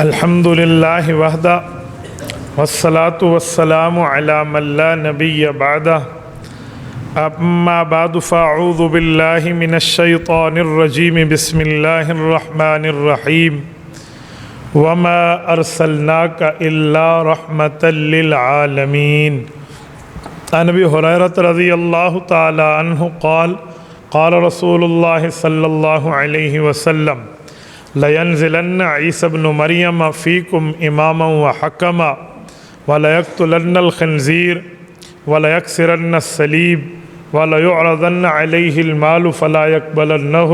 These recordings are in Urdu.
الحمد للہ وحدہ والصلاة والسلام علی من لا نبی بعدہ اما بعد فاعوذ باللہ من الشیطان الرجیم بسم اللہ الرحمن الرحیم وما ارسلناک الا رحمتا للعالمین۔ عن ابی ہریرہ رضی اللہ تعالی عنہ قال قال رسول اللہ صلی اللہ علیہ وسلم لَيَنزِلَنَّ عِيسَى ابْنُ مَرْيَمَ فِيكُمْ إِمَامًا وَحَكَمًا وَلَيَقْتُلَنَّ الْخِنْزِيرَ وَلَيَكْسِرَنَّ الصَّلِيبَ وَلَيُعْرَضَنَّ عَلَيْهِ الْمَالُ فَلَا يَقْبَلَنَّهُ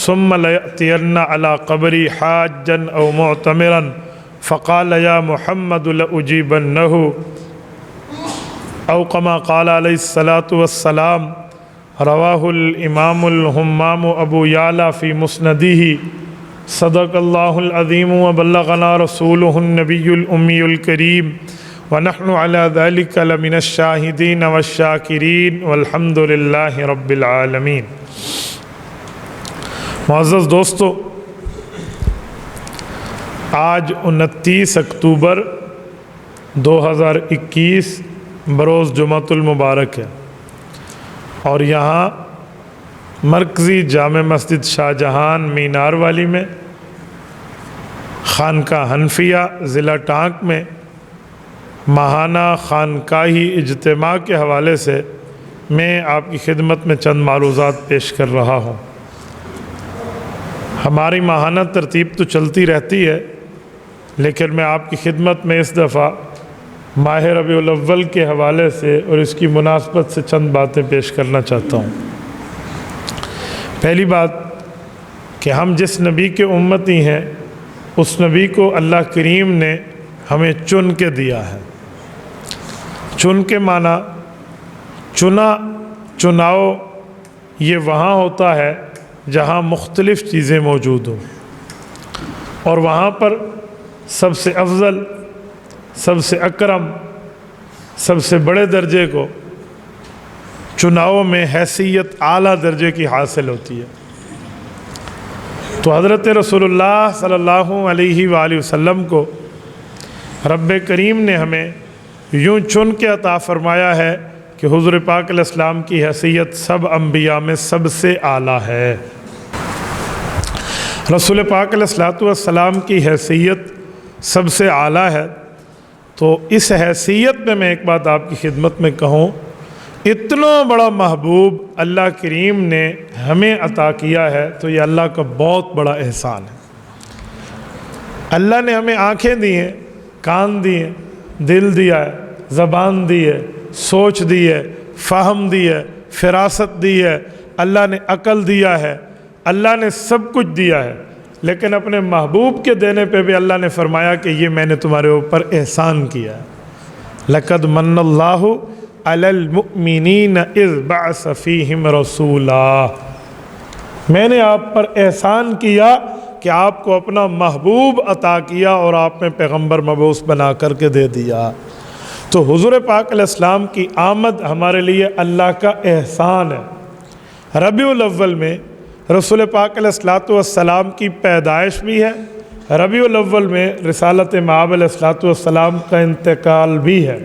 ثُمَّ لَيَأْتِيَنَّ عَلَى قَبْرِي حَاجًّا أَوْ مُعْتَمِرًا فَقَالَ يَا مُحَمَّدُ لَأُجِيبَنَّهُ أو كما قال عليه الصلاة والسلام۔ رواه الإمام الهمام أبو يعلى في مسنده۔ صدق اللہ العظیم وبلغنا رسوله النبی الأمی الکریم ونحن على ذلك لمن الشاہدین والشاکرین والحمد للہ رب العالمین۔ معزز دوستو، آج 29 اکتوبر 2021 بروز جمعۃ المبارک ہے، اور یہاں مرکزی جامع مسجد شاہ جہان مینار والی میں خانقاہ حنفیہ ضلع ٹانک میں ماہانہ خانقاہی اجتماع کے حوالے سے میں آپ کی خدمت میں چند معروضات پیش کر رہا ہوں۔ ہماری ماہانہ ترتیب تو چلتی رہتی ہے، لیکن میں آپ کی خدمت میں اس دفعہ ماہ ربیع الاول کے حوالے سے اور اس کی مناسبت سے چند باتیں پیش کرنا چاہتا ہوں۔ پہلی بات کہ ہم جس نبی کے امتی ہیں اس نبی کو اللہ کریم نے ہمیں چن کے دیا ہے۔ چن کے معنی چناؤ یہ وہاں ہوتا ہے جہاں مختلف چیزیں موجود ہوں، اور وہاں پر سب سے افضل، سب سے اکرم، سب سے بڑے درجے کو چناؤ میں حیثیت اعلیٰ درجے کی حاصل ہوتی ہے۔ تو حضرت رسول اللہ صلی اللہ علیہ وآلہ وسلم کو رب کریم نے ہمیں یوں چن کے عطا فرمایا ہے کہ حضور پاک علیہ السلام کی حیثیت سب انبیاء میں سب سے اعلیٰ ہے۔ رسول پاک علیہ السلام کی حیثیت سب سے اعلیٰ ہے، تو اس حیثیت میں ایک بات آپ کی خدمت میں کہوں، اتنا بڑا محبوب اللہ کریم نے ہمیں عطا کیا ہے تو یہ اللہ کا بہت بڑا احسان ہے۔ اللہ نے ہمیں آنکھیں دی ہیں، کان دی ہیں، دل دیا ہے، زبان دی ہے، سوچ دی ہے، فہم دی ہے، فراست دی ہے، اللہ نے عقل دیا ہے، اللہ نے سب کچھ دیا ہے، لیکن اپنے محبوب کے دینے پہ بھی اللہ نے فرمایا کہ یہ میں نے تمہارے اوپر احسان کیا ہے۔ لَقَدْ مَنَّ اللَّهُ عَلَى الْمُؤْمِنِينَ إِذْ بَعَثَ فِيهِمْ رَسُولًا۔ میں نے آپ پر احسان کیا کہ آپ کو اپنا محبوب عطا کیا اور آپ میں پیغمبر مبعوث بنا کر کے دے دیا۔ تو حضور پاک علیہ السلام کی آمد ہمارے لیے اللہ کا احسان ہے۔ ربیع الاول میں رسول پاک علیہ السلام کی پیدائش بھی ہے، ربیع الاول میں رسالت مآب علیہ السلام کا انتقال بھی ہے۔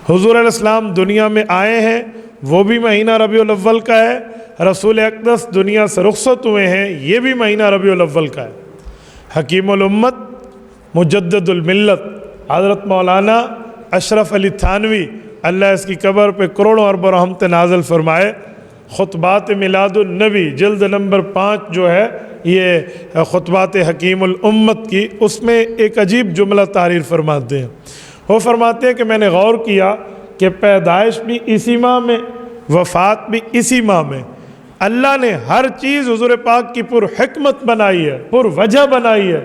حضور علیہ السلام دنیا میں آئے ہیں، وہ بھی مہینہ ربیع الاول کا ہے۔ رسول اقدس دنیا سے رخصت ہوئے ہیں، یہ بھی مہینہ ربیع الاول کا ہے۔ حکیم الامت، مجدد الملت حضرت مولانا اشرف علی تھانوی اللہ اس کی قبر پہ کروڑوں ارب رحمت نازل فرمائے، خطبات میلاد النبی جلد نمبر 5 جو ہے یہ خطبات حکیم الامت کی، اس میں ایک عجیب جملہ تحریر فرماتے ہیں۔ وہ فرماتے ہیں کہ میں نے غور کیا کہ پیدائش بھی اسی ماہ میں، وفات بھی اسی ماہ میں، اللہ نے ہر چیز حضور پاک کی پر حکمت بنائی ہے، پر وجہ بنائی ہے،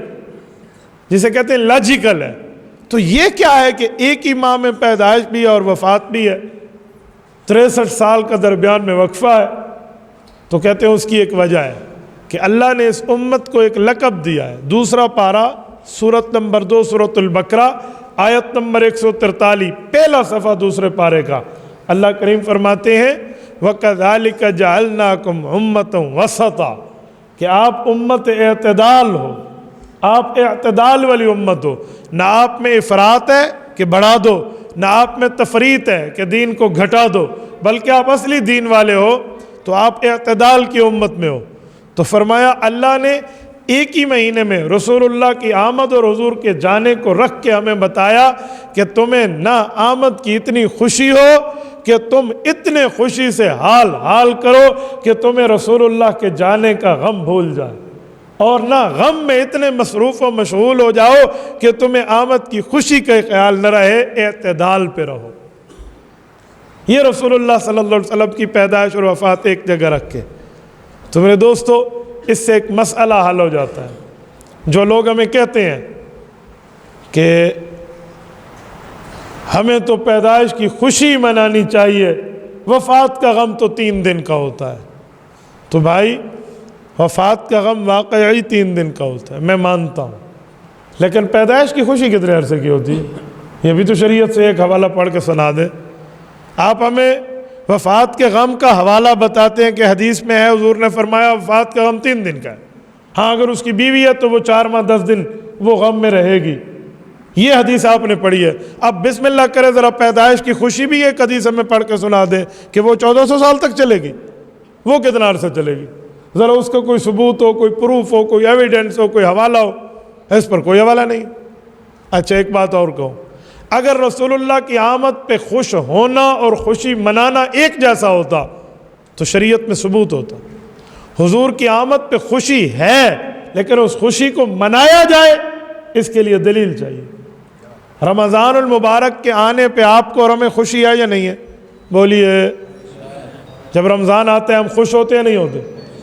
جسے کہتے ہیں لاجیکل ہے۔ تو یہ کیا ہے کہ ایک ہی ماہ میں پیدائش بھی ہے اور وفات بھی ہے، 63 سال کا درمیان میں وقفہ ہے۔ تو کہتے ہیں اس کی ایک وجہ ہے کہ اللہ نے اس امت کو ایک لقب دیا ہے۔ دوسرا پارہ سورت نمبر 2 سورۃ البقرہ آیت نمبر 143، پہلا صفحہ دوسرے پارے کا، اللہ کریم فرماتے ہیں وَكَذَلِكَ جَعَلْنَاكُمْ أُمَّةً وَسَطًا، کہ آپ امت اعتدال ہو، آپ اعتدال والی امت ہو، نہ آپ میں افراط ہے کہ بڑھا دو، نہ آپ میں تفریط ہے کہ دین کو گھٹا دو، بلکہ آپ اصلی دین والے ہو تو آپ اعتدال کی امت میں ہو۔ تو فرمایا اللہ نے ایک ہی مہینے میں رسول اللہ کی آمد اور حضور کے جانے کو رکھ کے ہمیں بتایا کہ تمہیں نہ آمد کی اتنی خوشی ہو کہ تم اتنے خوشی سے حال حال کرو کہ تمہیں رسول اللہ کے جانے کا غم بھول جائے، اور نہ غم میں اتنے مصروف و مشغول ہو جاؤ کہ تمہیں آمد کی خوشی کا خیال نہ رہے، اعتدال پہ رہو۔ یہ رسول اللہ صلی اللہ علیہ وسلم کی پیدائش اور وفات ایک جگہ رکھ کے، تو میرے دوستو اس سے ایک مسئلہ حل ہو جاتا ہے۔ جو لوگ ہمیں کہتے ہیں کہ ہمیں تو پیدائش کی خوشی منانی چاہیے، وفات کا غم تو 3 دن کا ہوتا ہے، تو بھائی وفات کا غم واقعی 3 دن کا ہوتا ہے، میں مانتا ہوں، لیکن پیدائش کی خوشی کتنے عرصے کی ہوتی ہے؟ یہ بھی تو شریعت سے ایک حوالہ پڑھ کے سنا دیں۔ آپ ہمیں وفات کے غم کا حوالہ بتاتے ہیں کہ حدیث میں ہے، حضور نے فرمایا وفات کا غم 3 دن کا ہے، ہاں اگر اس کی بیوی ہے تو وہ 4 ماہ 10 دن وہ غم میں رہے گی، یہ حدیث آپ نے پڑھی ہے۔ اب بسم اللہ کرے ذرا پیدائش کی خوشی بھی ایک حدیث ہمیں پڑھ کے سنا دیں کہ وہ 1400 سال تک چلے گی، وہ کتنا عرصہ چلے گی؟ ذرا اس کا کوئی ثبوت ہو، کوئی پروف ہو، کوئی ایویڈنس ہو، کوئی حوالہ ہو۔ اس پر کوئی حوالہ نہیں۔ اچھا ایک بات اور کہوں، اگر رسول اللہ کی آمد پہ خوش ہونا اور خوشی منانا ایک جیسا ہوتا تو شریعت میں ثبوت ہوتا۔ حضور کی آمد پہ خوشی ہے لیکن اس خوشی کو منایا جائے اس کے لیے دلیل چاہیے۔ رمضان المبارک کے آنے پہ آپ کو اور ہمیں خوشی ہے یا نہیں ہے؟ بولیے۔ جب رمضان آتے ہیں ہم خوش ہوتے ہیں نہیں ہوتے؟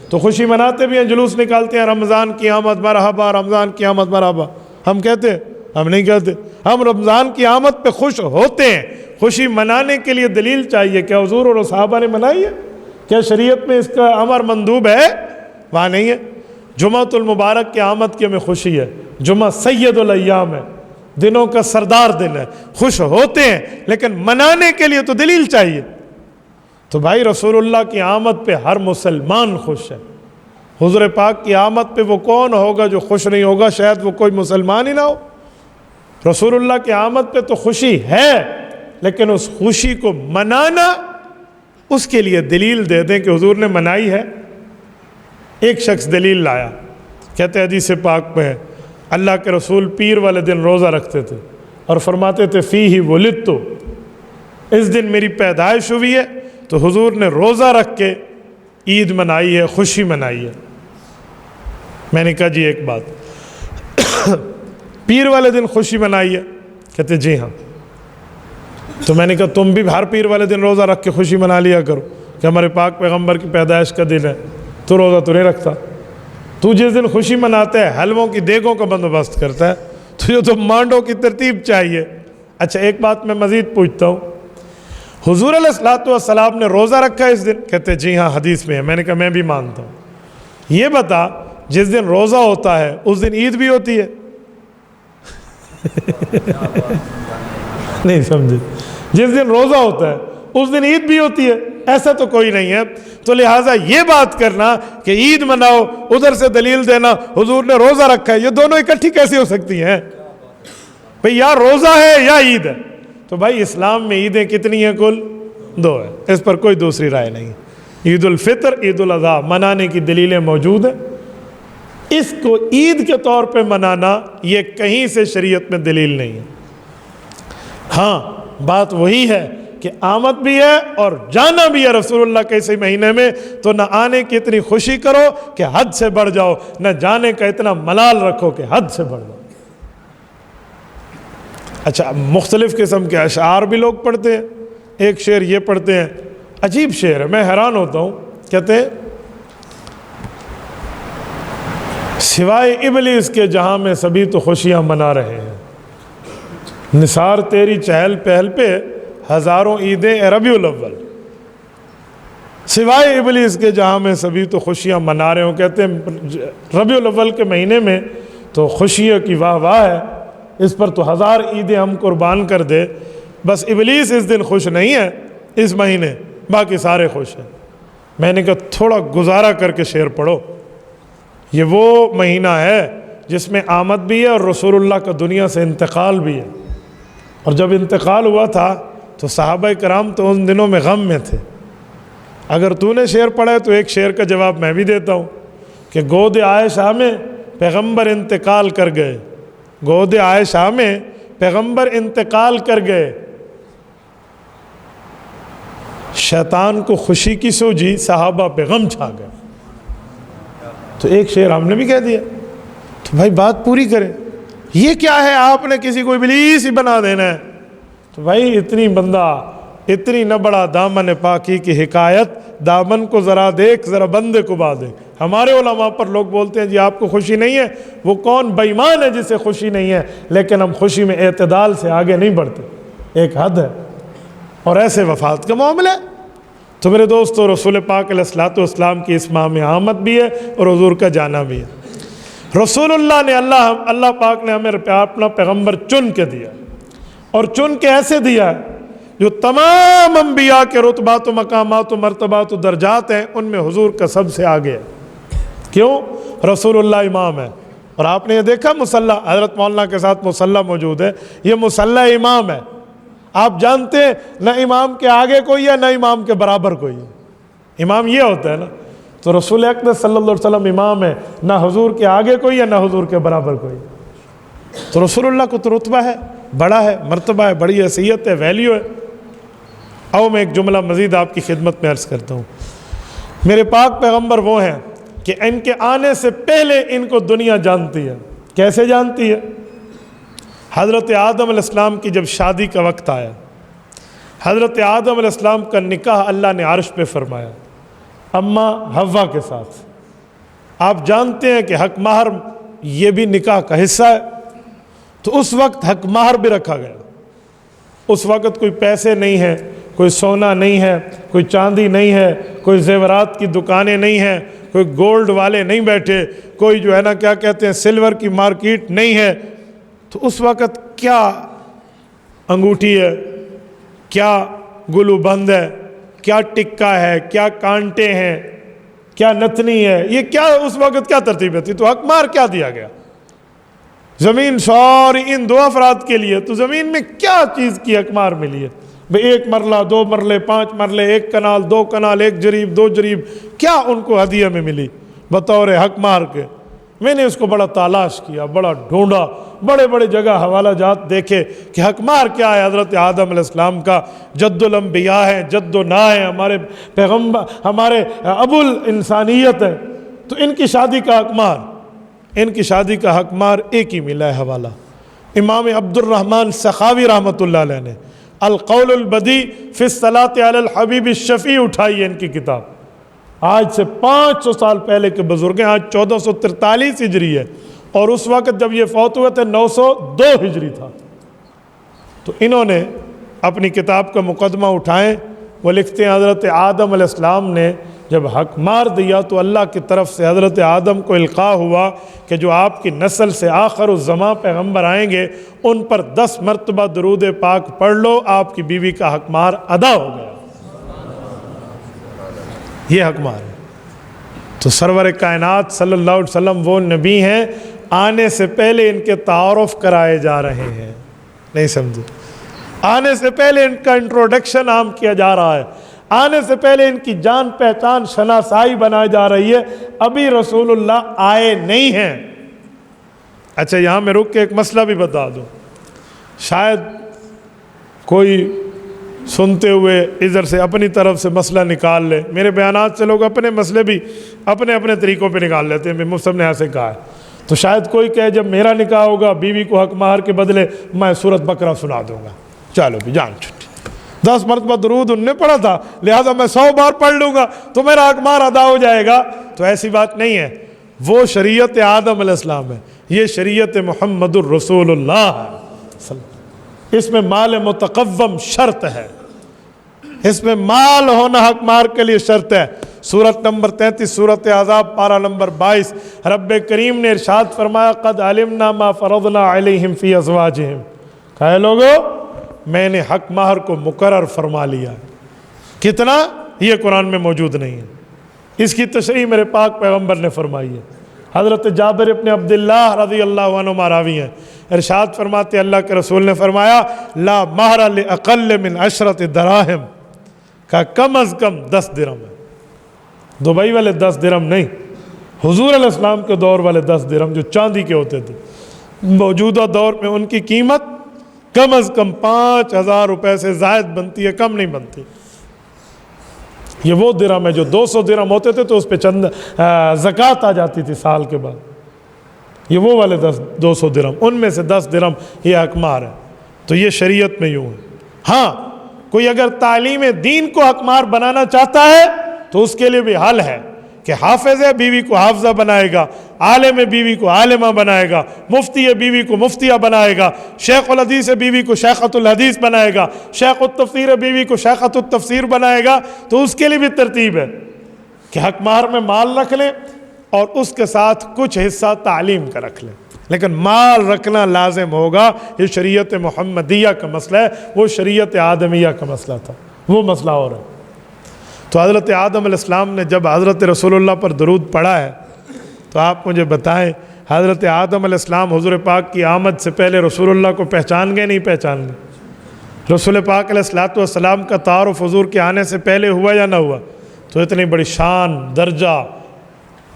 تو خوشی مناتے بھی ہیں، جلوس نکالتے ہیں، رمضان کی آمد مرحبا، رمضان کی آمد مرحبا، ہم کہتے ہیں؟ ہم نہیں کہتے۔ ہم رمضان کی آمد پہ خوش ہوتے ہیں۔ خوشی منانے کے لیے دلیل چاہیے۔ کیا حضور اور صحابہ نے منائی ہے؟ کیا شریعت میں اس کا امر مندوب ہے؟ وہاں نہیں ہے۔ جمعۃ المبارک کی آمد کی ہمیں خوشی ہے، جمعہ سید الایام ہے، دنوں کا سردار دن ہے، خوش ہوتے ہیں، لیکن منانے کے لیے تو دلیل چاہیے۔ تو بھائی رسول اللہ کی آمد پہ ہر مسلمان خوش ہے۔ حضور پاک کی آمد پہ وہ کون ہوگا جو خوش نہیں ہوگا؟ شاید وہ کوئی مسلمان ہی نہ ہو۔ رسول اللہ کی آمد پہ تو خوشی ہے لیکن اس خوشی کو منانا، اس کے لیے دلیل دے دیں کہ حضور نے منائی ہے۔ ایک شخص دلیل لایا، کہتے حدیث پاک میں ہے اللہ کے رسول پیر والے دن روزہ رکھتے تھے اور فرماتے تھے فیہ ولدت، اس دن میری پیدائش ہوئی ہے۔ تو حضور نے روزہ رکھ کے عید منائی ہے، خوشی منائی ہے۔ میں نے کہا جی ایک بات، پیر والے دن خوشی منائی ہے؟ کہتے جی ہاں۔ تو میں نے کہا تم بھی ہر پیر والے دن روزہ رکھ کے خوشی منا لیا کرو کہ ہمارے پاک پیغمبر کی پیدائش کا دن ہے، تو روزہ تو نہیں رکھتا۔ تو جس دن خوشی مناتا ہے حلووں کی دیگوں کا بندوبست کرتا ہے، تجھے تو مانڈوں کی ترتیب چاہیے۔ اچھا ایک بات میں مزید پوچھتا ہوں، حضور علیہ الصلوۃ والسلام نے روزہ رکھا اس دن؟ کہتے جی ہاں حدیث میں ہے۔ میں نے کہا میں بھی مانتا ہوں۔ یہ بتا جس دن روزہ ہوتا ہے اس دن عید بھی ہوتی ہے؟ نہیں سمجھے؟ جس دن روزہ ہوتا ہے اس دن عید بھی ہوتی ہے؟ ایسا تو کوئی نہیں ہے۔ تو لہٰذا یہ بات کرنا کہ عید مناؤ، ادھر سے دلیل دینا حضور نے روزہ رکھا ہے، یہ دونوں اکٹھی کیسے ہو سکتی ہیں؟ بھئی یا روزہ ہے یا عید ہے۔ تو بھائی اسلام میں عیدیں کتنی ہیں؟ کل 2 ہیں، اس پر کوئی دوسری رائے نہیں۔ عید الفطر، عید الاضحیٰ منانے کی دلیلیں موجود ہیں۔ اس کو عید کے طور پہ منانا یہ کہیں سے شریعت میں دلیل نہیں ہے۔ ہاں بات وہی ہے کہ آمد بھی ہے اور جانا بھی ہے رسول اللہ کے اسی مہینے میں، تو نہ آنے کی اتنی خوشی کرو کہ حد سے بڑھ جاؤ، نہ جانے کا اتنا ملال رکھو کہ حد سے بڑھ جاؤ۔ اچھا مختلف قسم کے اشعار بھی لوگ پڑھتے ہیں۔ ایک شعر یہ پڑھتے ہیں، عجیب شعر ہے، میں حیران ہوتا ہوں، کہتے ہیں سوائے ابلیس کے جہاں میں سبھی تو خوشیاں منا رہے ہیں، نثار تیری چہل پہل پہ ہزاروں عیدیں اے ربیع الاول۔ سوائے ابلیس کے جہاں میں سبھی تو خوشیاں منا رہے ہوں۔ کہتے ہیں ربیع الاول کے مہینے میں تو خوشیوں کی واہ واہ ہے، اس پر تو 1000 عیدیں ہم قربان کر دے، بس ابلیس اس دن خوش نہیں ہے اس مہینے، باقی سارے خوش ہیں۔ میں نے کہا تھوڑا گزارا کر کے شعر پڑھو، یہ وہ مہینہ ہے جس میں آمد بھی ہے اور رسول اللہ کا دنیا سے انتقال بھی ہے۔ اور جب انتقال ہوا تھا تو صحابہ کرام تو ان دنوں میں غم میں تھے۔ اگر تو نے شعر پڑھا ہے تو ایک شعر کا جواب میں بھی دیتا ہوں کہ گود عائشہ میں پیغمبر انتقال کر گئے، گود عائشہ میں پیغمبر انتقال کر گئے، شیطان کو خوشی کی سوجی، صحابہ پہ غم چھا گئے۔ تو ایک شعر ہم نے بھی کہہ دیا، تو بھائی بات پوری کریں۔ یہ کیا ہے، آپ نے کسی کو ابلیس ہی بنا دینا ہے؟ تو بھائی اتنی بندہ، اتنی نہ بڑا دامن پاکی کی حکایت، دامن کو ذرا دیکھ ذرا بندے کو با دے۔ ہمارے علماء پر لوگ بولتے ہیں جی آپ کو خوشی نہیں ہے، وہ کون بے ایمان ہے جسے خوشی نہیں ہے؟ لیکن ہم خوشی میں اعتدال سے آگے نہیں بڑھتے، ایک حد ہے، اور ایسے وفات کا معاملہ ہے۔ تو میرے دوستو، رسول پاک علیہ الصلوۃ والسلام کی اس ماہ میں آمد بھی ہے اور حضور کا جانا بھی ہے۔ رسول اللہ نے اللہ پاک نے ہمیں اپنا پیغمبر چن کے دیا، اور چن کے ایسے دیا ہے جو تمام انبیاء کے رتبات و مقامات و مرتبات و درجات ہیں ان میں حضور کا سب سے آگے ہے۔ کیوں؟ رسول اللہ امام ہے۔ اور آپ نے یہ دیکھا مصلی، حضرت مولانا کے ساتھ مصلی موجود ہے، یہ مصلی امام ہے۔ آپ جانتے ہیں نہ امام کے آگے کوئی ہے نہ امام کے برابر کوئی ہے، امام یہ ہوتا ہے نا۔ تو رسول اقدس صلی اللہ علیہ وسلم امام ہے، نہ حضور کے آگے کوئی ہے نہ حضور کے برابر کوئی۔ تو رسول اللہ کو تو رتبہ ہے، بڑا ہے، مرتبہ ہے، بڑی حیثیت ہے، ویلیو ہے۔ آؤ میں ایک جملہ مزید آپ کی خدمت میں عرض کرتا ہوں۔ میرے پاک پیغمبر وہ ہیں کہ ان کے آنے سے پہلے ان کو دنیا جانتی ہے۔ کیسے جانتی ہے؟ حضرت آدم علیہ السلام کی جب شادی کا وقت آیا، حضرت آدم علیہ السلام کا نکاح اللہ نے عرش پہ فرمایا اماں حوا کے ساتھ۔ آپ جانتے ہیں کہ حق مہر یہ بھی نکاح کا حصہ ہے، تو اس وقت حق مہر بھی رکھا گیا۔ اس وقت کوئی پیسے نہیں ہیں، کوئی سونا نہیں ہے، کوئی چاندی نہیں ہے، کوئی زیورات کی دکانیں نہیں ہیں، کوئی گولڈ والے نہیں بیٹھے، کوئی جو ہے نا کیا کہتے ہیں سلور کی مارکیٹ نہیں ہے۔ تو اس وقت کیا انگوٹھی ہے، کیا گلو بند ہے، کیا ٹکا ہے، کیا کانٹے ہیں، کیا نتنی ہے، یہ کیا اس وقت کیا ترتیب تھی؟ تو حق مہر کیا دیا گیا؟ زمین ساری ان دو افراد کے لیے، تو زمین میں کیا چیز کی حق مہر ملی ہے؟ بھئی ایک مرلہ، دو مرلے، 5 مرلے، 1 کنال، 2 کنال، 1 جریب، 2 جریب، کیا ان کو ہدیہ میں ملی بطور حق مہر کے؟ میں نے اس کو بڑا تلاش کیا، بڑا ڈھونڈا، بڑے بڑے جگہ حوالہ جات دیکھے کہ حق مہر کیا ہے۔ حضرت آدم علیہ السلام کا جد الانبیاء ہے، جد و نا ہے، ہمارے پیغمبر، ہمارے ابو الانسانیت ہے، تو ان کی شادی کا حق مہر، ان کی شادی کا حق مہر ایک ہی ملا ہے حوالہ۔ امام عبد الرحمن سخاوی رحمۃ اللہ علیہ نے القول البدی فی الصلاۃ علی الحبیب الشفیع اٹھائی ہے ان کی کتاب۔ آج سے 500 سال پہلے کے بزرگ ہیں، آج 1443 ہجری ہے، اور اس وقت جب یہ فوت ہوئے تھے 902 ہجری تھا۔ تو انہوں نے اپنی کتاب کا مقدمہ اٹھائیں، وہ لکھتے ہیں حضرت آدم علیہ السلام نے جب حق مار دیا تو اللہ کی طرف سے حضرت آدم کو القاء ہوا کہ جو آپ کی نسل سے آخر الزماں پیغمبر آئیں گے ان پر 10 مرتبہ درود پاک پڑھ لو، آپ کی بیوی کا حق مار ادا ہو گیا۔ یہ حق مار ہے۔ تو سرور کائنات صلی اللہ علیہ وسلم وہ نبی ہیں، آنے سے پہلے ان کے تعارف کرائے جا رہے ہیں، نہیں سمجھے؟ آنے سے پہلے ان کا انٹروڈکشن عام کیا جا رہا ہے، آنے سے پہلے ان کی جان پہچان شناسائی بنائی جا رہی ہے۔ ابھی رسول اللہ آئے نہیں ہیں۔ اچھا یہاں میں رک کے ایک مسئلہ بھی بتا دوں، شاید کوئی سنتے ہوئے ادھر سے اپنی طرف سے مسئلہ نکال لے۔ میرے بیانات سے لوگ اپنے مسئلے بھی اپنے اپنے طریقوں پہ نکال لیتے ہیں، مفتی صاحب نے ایسے کہا ہے، تو شاید کوئی کہے جب میرا نکاح ہوگا بیوی کو حق مہر کے بدلے میں سورۃ بقرہ سنا دوں گا، چلو بھی جان چھٹی، 10 مرتبہ درود ان نے پڑھا تھا لہذا میں 100 بار پڑھ لوں گا تو میرا حق مہر ادا ہو جائے گا۔ تو ایسی بات نہیں ہے، وہ شریعت آدم علیہ السلام ہے، یہ شریعت محمد الرسول اللہ ہے۔ اس میں مال متقوم شرط ہے، اس میں مال ہونا حق مہر کے لیے شرط ہے۔ سورت نمبر 33 سورت احزاب پارہ نمبر 22 رب کریم نے ارشاد فرمایا قد علمنا ما فرضنا علیہم فی ازواجہم، کہے لوگو میں نے حق مہر کو مقرر فرما لیا۔ کتنا؟ یہ قرآن میں موجود نہیں ہے، اس کی تشریح میرے پاک پیغمبر نے فرمائی ہے۔ حضرت جابر ابن عبداللہ رضی اللہ عنہ راوی ہیں، ارشاد فرماتے اللہ کے رسول نے فرمایا لا مہر لاقل من 10 دراہم، کا کم از کم 10 درہم ہے، دبئی والے 10 درہم نہیں، حضور علیہ السلام کے دور والے 10 درہم جو چاندی کے ہوتے تھے، موجودہ دور میں ان کی قیمت کم از کم 5,000 روپے سے زائد بنتی ہے، کم نہیں بنتی۔ یہ وہ درہم ہے جو 200 درہم ہوتے تھے تو اس پہ چند زکوٰۃ آ جاتی تھی سال کے بعد، یہ وہ والے 200 درہم، ان میں سے 10 درہم یہ حقمار ہے۔ تو یہ شریعت میں یوں ہے۔ ہاں کوئی اگر تعلیم دین کو حقمار بنانا چاہتا ہے تو اس کے لیے بھی حل ہے کہ حافظ ہے بیوی کو حافظہ بنائے گا، عالم بیوی کو عالمہ بنائے گا، مفتی بیوی کو مفتیہ بنائے گا، شیخ الحدیث بیوی کو شیخۃ الحدیث بنائے گا، شیخ التفسیر بیوی کو شیخۃ التفسیر بنائے گا۔ تو اس کے لیے بھی ترتیب ہے کہ حق مہر میں مال رکھ لیں اور اس کے ساتھ کچھ حصہ تعلیم کا رکھ لیں، لیکن مال رکھنا لازم ہوگا۔ یہ شریعت محمدیہ کا مسئلہ ہے، وہ شریعت آدمیہ کا مسئلہ تھا، وہ مسئلہ اور ہے۔ تو حضرت آدم علیہ السلام نے جب حضرت رسول اللہ پر درود پڑھا ہے تو آپ مجھے بتائیں حضرت آدم علیہ السلام حضور پاک کی آمد سے پہلے رسول اللہ کو پہچان گئے نہیں پہچان گئے؟ رسول پاک علیہ السلام کا تعارف حضور کے آنے سے پہلے ہوا یا نہ ہوا؟ تو اتنی بڑی شان، درجہ،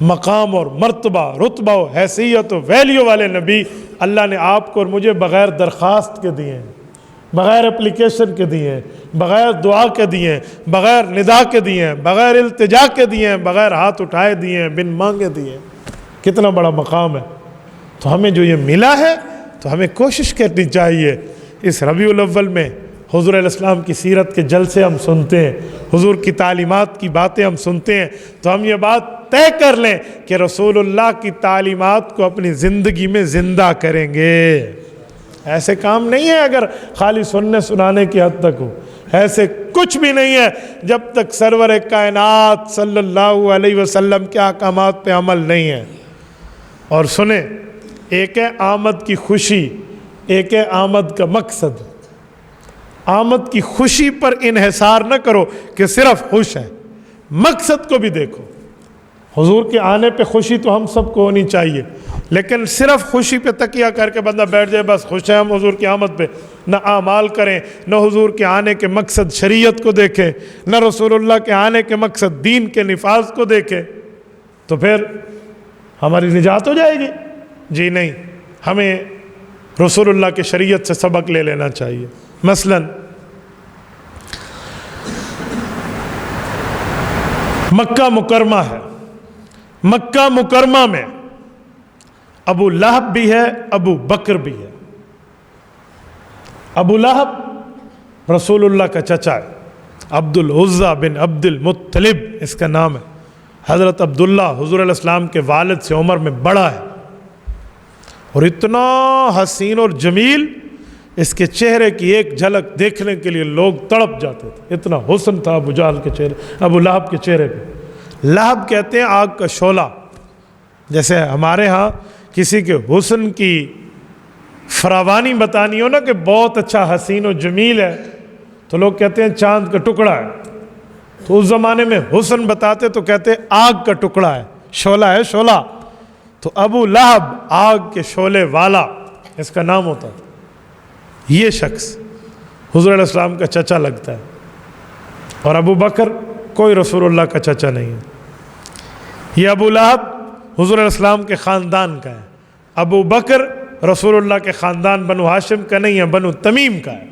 مقام اور مرتبہ، رتبہ و حیثیت و ویلیو والے نبی اللہ نے آپ کو اور مجھے بغیر درخواست کے دیے ہیں، بغیر اپلیکیشن کے دیے ہیں، بغیر دعا کے دیے ہیں، بغیر ندا کے دیے ہیں، بغیر التجا کے دیے ہیں، بغیر ہاتھ اٹھائے دیے ہیں، بن مانگے دیے ہیں۔ کتنا بڑا مقام ہے۔ تو ہمیں جو یہ ملا ہے تو ہمیں کوشش کرنی چاہیے اس ربیع الاول میں حضور علیہ السلام کی سیرت کے جلسے ہم سنتے ہیں، حضور کی تعلیمات کی باتیں ہم سنتے ہیں، تو ہم یہ بات طے کر لیں کہ رسول اللہ کی تعلیمات کو اپنی زندگی میں زندہ کریں گے۔ ایسے کام نہیں ہے اگر خالی سننے سنانے کی حد تک ہو، ایسے کچھ بھی نہیں ہے جب تک سرور کائنات صلی اللہ علیہ وسلم کے احکامات پہ عمل نہیں ہے۔ اور سنیں، ایک ہے آمد کی خوشی، ایک ہے آمد کا مقصد۔ آمد کی خوشی پر انحصار نہ کرو کہ صرف خوش ہیں، مقصد کو بھی دیکھو۔ حضور کے آنے پہ خوشی تو ہم سب کو ہونی چاہیے، لیکن صرف خوشی پہ تکیہ کر کے بندہ بیٹھ جائے بس خوش ہے ہم حضور کی آمد پہ، نہ اعمال کریں، نہ حضور کے آنے کے مقصد شریعت کو دیکھیں، نہ رسول اللہ کے آنے کے مقصد دین کے نفاذ کو دیکھیں، تو پھر ہماری نجات ہو جائے گی؟ جی نہیں، ہمیں رسول اللہ کے شریعت سے سبق لے لینا چاہیے۔ مثلاً مکہ مکرمہ ہے، مکہ مکرمہ میں ابو لہب بھی ہے، ابو بکر بھی ہے۔ ابو لہب رسول اللہ کا چچا ہے، عبد العزیٰ بن عبد المطلب اس کا نام ہے۔ حضرت عبداللہ حضور علیہ السلام کے والد سے عمر میں بڑا ہے، اور اتنا حسین اور جمیل، اس کے چہرے کی ایک جھلک دیکھنے کے لیے لوگ تڑپ جاتے تھے، اتنا حسن تھا ابو جہل کے چہرے، ابو لہب کے چہرے پہ۔ لہب کہتے ہیں آگ کا شعلہ، جیسے ہمارے ہاں کسی کے حسن کی فراوانی بتانی ہو نا کہ بہت اچھا حسین و جمیل ہے تو لوگ کہتے ہیں چاند کا ٹکڑا ہے، تو اس زمانے میں حسن بتاتے تو کہتے آگ کا ٹکڑا ہے، شعلہ ہے شعلہ۔ تو ابو لہب آگ کے شعلے والا اس کا نام ہوتا تھا۔ یہ شخص حضور علیہ السلام کا چچا لگتا ہے، اور ابو بکر کوئی رسول اللہ کا چچا نہیں ہے۔ یہ ابو لہب حضور علیہ السلام کے خاندان کا ہے، ابو بکر رسول اللہ کے خاندان بنو ہاشم کا نہیں ہے، بنو تمیم کا ہے۔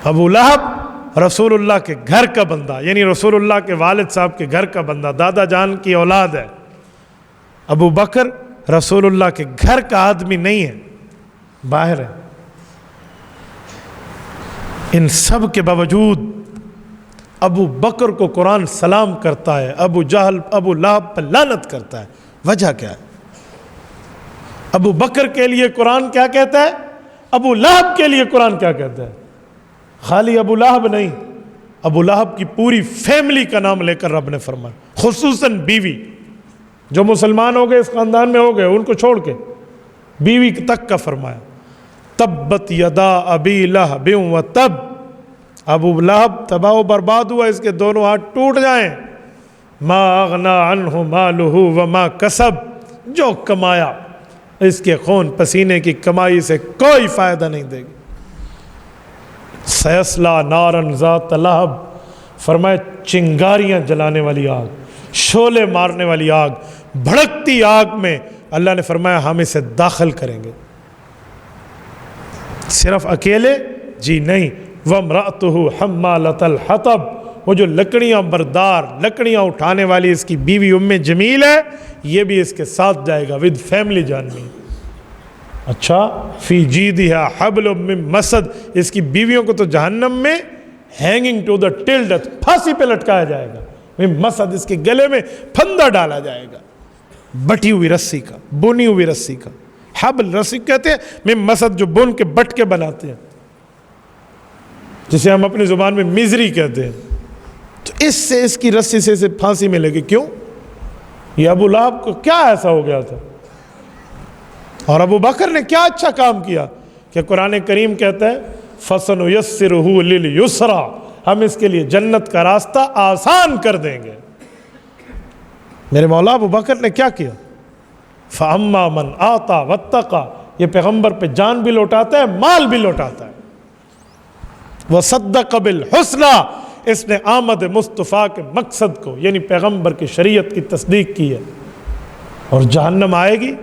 ابو لہب رسول اللہ کے گھر کا بندہ، یعنی رسول اللہ کے والد صاحب کے گھر کا بندہ، دادا جان کی اولاد ہے۔ ابو بکر رسول اللہ کے گھر کا آدمی نہیں ہے، باہر ہے۔ ان سب کے باوجود ابو بکر کو قرآن سلام کرتا ہے، ابو جہل ابو لہب پر لعنت کرتا ہے۔ وجہ کیا ہے؟ ابو بکر کے لیے قرآن کیا کہتا ہے، ابو لہب کے لیے قرآن کیا کہتا ہے؟ خالی ابو لہب نہیں، ابو لہب کی پوری فیملی کا نام لے کر رب نے فرمایا، خصوصاً بیوی، جو مسلمان ہو گئے اس خاندان میں ہو گئے ان کو چھوڑ کے بیوی تک کا فرمایا، تبت یدا ابی لہب و تب، ابو لہب تباہ و برباد ہوا، اس کے دونوں ہاتھ ٹوٹ جائیں، ما اغنا عنہ مالہ وما کسب، جو کمایا اس کے خون پسینے کی کمائی سے کوئی فائدہ نہیں دے گی۔ سیصلی نارا ذات لہب، فرمائے چنگاریاں جلانے والی آگ، شعلے مارنے والی آگ، بھڑکتی آگ میں اللہ نے فرمایا ہم اسے داخل کریں گے۔ صرف اکیلے؟ جی نہیں، وَامْرَأْتُهُ حَمَّالَةَ الْحَطَبِ، وہ جو لکڑیاں بردار، لکڑیاں اٹھانے والی اس کی بیوی جمیل ہے، یہ بھی اس کے ساتھ جائے گا، ود فیملی جاننی۔ اچھا، فی جیدہا حبل من مسد، اس کی بیویوں کو تو جہنم میں hanging to the till death, پھانسی پہ لٹکایا جائے گا، من مسد، اس کے گلے میں پھندا ڈالا جائے گا، بٹی ہوئی رسی کا، بنی ہوئی رسی کا۔ حبل رسی کہتے ہیں، من مسد جو بن کے بٹ کے بناتے ہیں، جسے ہم اپنی زبان میں میزری کہتے ہیں۔ تو اس سے، اس کی رسی سے اسے پھانسی ملے گی۔ کیوں؟ یہ ابو لہب کو کیا ایسا ہو گیا تھا؟ اور ابو بکر نے کیا اچھا کام کیا کہ قرآن کریم کہتا ہے فَسَنُيَسِّرُهُ لِلْيُسْرَى، ہم اس کے لیے جنت کا راستہ آسان کر دیں گے۔ میرے مولا ابو بکر نے کیا کیا؟ فَأَمَّا مَنْ آتَى وَاتَّقَى، یہ پیغمبر پہ جان بھی لوٹاتا ہے، مال بھی لوٹاتا ہے۔ وَصَدَّقَ بِالْحُسْنَى، اس نے آمد مصطفیٰ کے مقصد کو یعنی پیغمبر کی شریعت کی تصدیق کی ہے۔ اور جہنم آئے گی،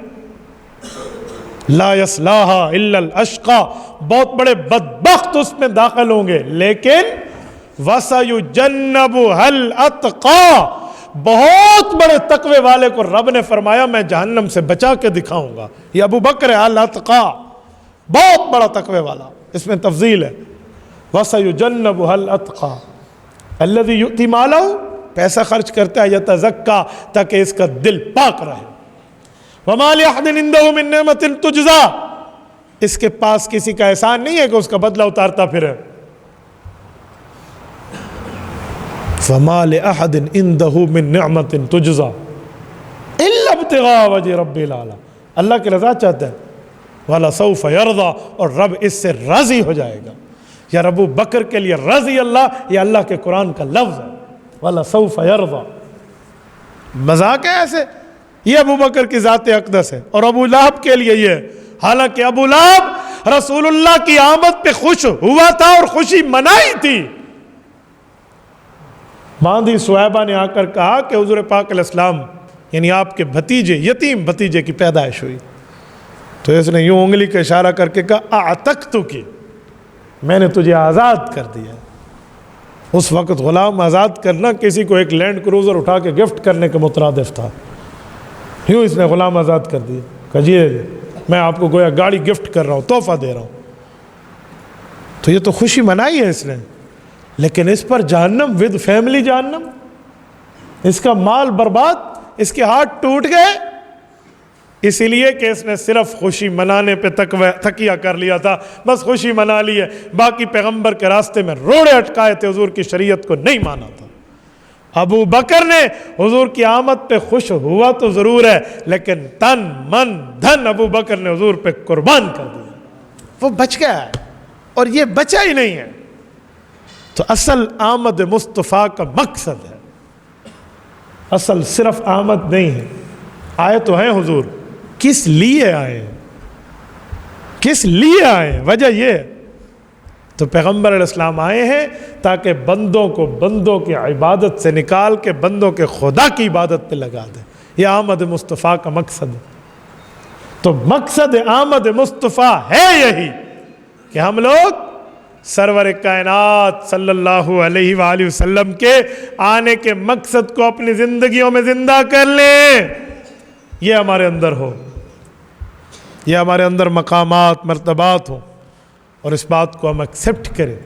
لا یصلاھا الا الاشقی، بہت بڑے بدبخت اس میں داخل ہوں گے، لیکن وسیجنبھا الاتقی، بہت بڑے تقوی والے کو رب نے فرمایا میں جہنم سے بچا کے دکھاؤں گا۔ یہ ابو بکر ہے الاتقی، بہت بڑا تقوی والا، اس میں تفضیل ہے۔ وسیجنبھا الاتقی الذی یؤتی مالہ، پیسہ خرچ کرتا ہے، یتزکی، تاکہ اس کا دل پاک رہے۔ وما لأحد عنده من نعمة تجزى، اس کے پاس کسی کا احسان نہیں ہے کہ اس کا بدلہ اتارتا پھرے۔ وما لأحد عنده من نعمة تجزى الا ابتغاء وجه رب العالى، اللہ کی رضا چاہتا ہے۔ وَلَسَوْفَ يَرْضَى، اور رب اس سے راضی ہو جائے گا۔ یا ابو بکر کے لیے رضی اللہ، یہ اللہ کے قرآن کا لفظ ہے، وَلَسَوْفَ يَرْضَى۔ مذاق ہے ایسے؟ یہ ابو بکر کی ذات اقدس ہے۔ اور ابو لہب کے لیے یہ ہے، حالانکہ ابو لہب رسول اللہ کی آمد پہ خوش ہوا تھا اور خوشی منائی تھی۔ باندھی سویبہ نے آ کر کہا کہ حضور پاک علیہ السلام یعنی آپ کے بھتیجے، یتیم بھتیجے کی پیدائش ہوئی، تو اس نے یوں انگلی کا اشارہ کر کے کہا اعتقتک، میں نے تجھے آزاد کر دیا۔ اس وقت غلام آزاد کرنا کسی کو ایک لینڈ کروزر اٹھا کے گفٹ کرنے کے مترادف تھا، یوں اس نے غلام آزاد کر دیا کہ جی میں آپ کو گویا گاڑی گفٹ کر رہا ہوں، تحفہ دے رہا ہوں۔ تو یہ تو خوشی منائی ہے اس نے، لیکن اس پر جہنم، ود فیملی جہنم، اس کا مال برباد، اس کے ہاتھ ٹوٹ گئے، اسی لیے کہ اس نے صرف خوشی منانے پہ تکیہ کر لیا تھا، بس خوشی منا لی ہے، باقی پیغمبر کے راستے میں روڑے اٹکائے تھے، حضور کی شریعت کو نہیں مانا تھا۔ ابو بکر نے حضور کی آمد پہ خوش ہوا تو ضرور ہے، لیکن تن من دھن ابو بکر نے حضور پہ قربان کر دیا، وہ بچ گیا ہے اور یہ بچا ہی نہیں ہے۔ تو اصل آمد مصطفیٰ کا مقصد ہے، اصل صرف آمد نہیں ہے۔ آئے تو ہیں حضور، کس لیے آئے ہیں؟ کس لیے آئے ہیں؟ وجہ یہ ہے، تو پیغمبر علیہ السلام آئے ہیں تاکہ بندوں کو بندوں کی عبادت سے نکال کے بندوں کے خدا کی عبادت پہ لگا دیں۔ یہ آمد مصطفیٰ کا مقصد ہے۔ تو مقصد آمد مصطفیٰ ہے یہی کہ ہم لوگ سرور کائنات صلی اللہ علیہ وآلہ وسلم کے آنے کے مقصد کو اپنی زندگیوں میں زندہ کر لیں، یہ ہمارے اندر ہو، یہ ہمارے اندر مقامات مرتبات ہوں، اور اس بات کو ہم ایکسیپٹ کریں،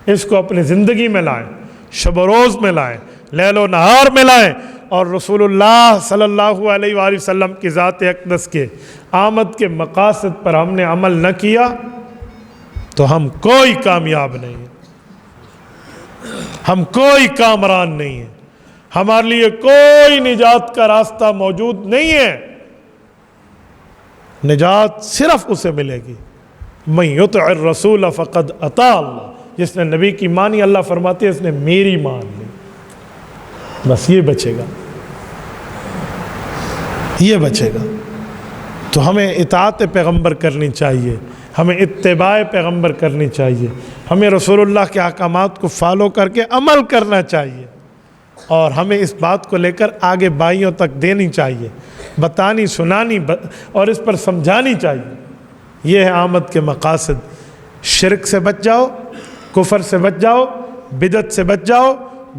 اس کو اپنی زندگی میں لائیں، شب و روز میں لائیں، لیل و نہار میں لائیں، اور رسول اللہ صلی اللہ علیہ وآلہ وسلم کی ذات اقدس کے آمد کے مقاصد پر ہم نے عمل نہ کیا تو ہم کوئی کامیاب نہیں ہیں، ہم کوئی کامران نہیں ہیں، ہمارے لیے کوئی نجات کا راستہ موجود نہیں ہے۔ نجات صرف اسے ملے گی من یطع الرسول فقد اطاع اللہ، جس نے نبی کی مانی، اللہ فرماتے ہیں اس نے میری مان لی۔ بس یہ بچے گا، یہ بچے گا۔ تو ہمیں اطاعت پیغمبر کرنی چاہیے، ہمیں اتباع پیغمبر کرنی چاہیے، ہمیں رسول اللہ کے احکامات کو فالو کر کے عمل کرنا چاہیے، اور ہمیں اس بات کو لے کر آگے بھائیوں تک دینی چاہیے، بتانی سنانی اور اس پر سمجھانی چاہیے۔ یہ ہے آمد کے مقاصد۔ شرک سے بچ جاؤ، کفر سے بچ جاؤ، بدعت سے بچ جاؤ،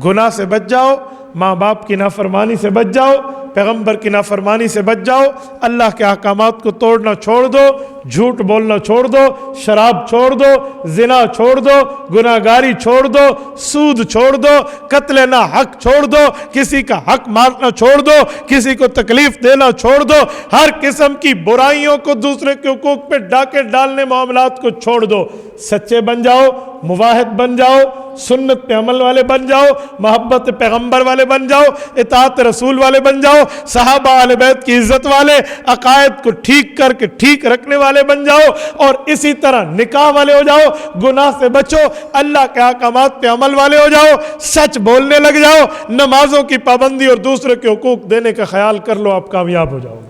گناہ سے بچ جاؤ، ماں باپ کی نافرمانی سے بچ جاؤ، پیغمبر کی نافرمانی سے بچ جاؤ، اللہ کے احکامات کو توڑنا چھوڑ دو، جھوٹ بولنا چھوڑ دو، شراب چھوڑ دو، زنا چھوڑ دو، گناہگاری چھوڑ دو، سود چھوڑ دو، قتل نہ حق چھوڑ دو، کسی کا حق مارنا چھوڑ دو، کسی کو تکلیف دینا چھوڑ دو، ہر قسم کی برائیوں کو، دوسرے کے حقوق پہ ڈاکے ڈالنے معاملات کو چھوڑ دو، سچے بن جاؤ، مواحد بن جاؤ، سنت پہ عمل والے بن جاؤ، محبت پیغمبر والے بن جاؤ، اطاعت رسول والے بن جاؤ، صحابہ اہل بیت کی عزت والے، عقائد کو ٹھیک کر کے ٹھیک رکھنے والے بن جاؤ، اور اسی طرح نکاح والے ہو جاؤ، گناہ سے بچو، اللہ کے احکامات پہ عمل والے ہو جاؤ، سچ بولنے لگ جاؤ، نمازوں کی پابندی اور دوسرے کے حقوق دینے کا خیال کر لو، آپ کامیاب ہو جاؤ۔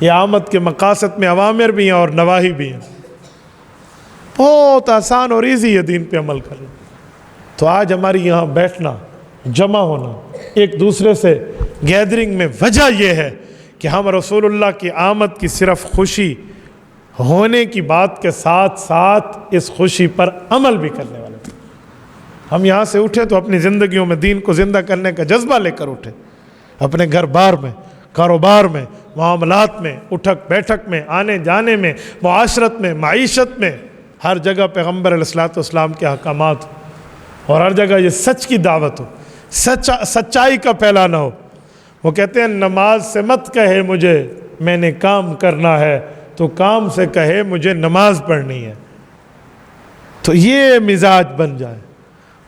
یہ آمد کے مقاصد میں اوامر بھی ہیں اور نواہی بھی ہیں۔ بہت آسان اور ایزی ہے دین پہ عمل کرنا۔ تو آج ہماری یہاں بیٹھنا، جمع ہونا، ایک دوسرے سے گیدرنگ میں وجہ یہ ہے کہ ہم رسول اللہ کی آمد کی صرف خوشی ہونے کی بات کے ساتھ ساتھ اس خوشی پر عمل بھی کرنے والے ہیں۔ ہم یہاں سے اٹھے تو اپنی زندگیوں میں دین کو زندہ کرنے کا جذبہ لے کر اٹھے، اپنے گھر بار میں، کاروبار میں، معاملات میں، اٹھک بیٹھک میں، آنے جانے میں، معاشرت میں، معیشت میں، ہر جگہ پیغمبر علیہ الصلوۃ والسلام کے احکامات ہو، اور ہر جگہ یہ سچ کی دعوت ہو، سچائی کا پھیلانا ہو۔ وہ کہتے ہیں نماز سے مت کہے مجھے میں نے کام کرنا ہے، تو کام سے کہے مجھے نماز پڑھنی ہے۔ تو یہ مزاج بن جائے،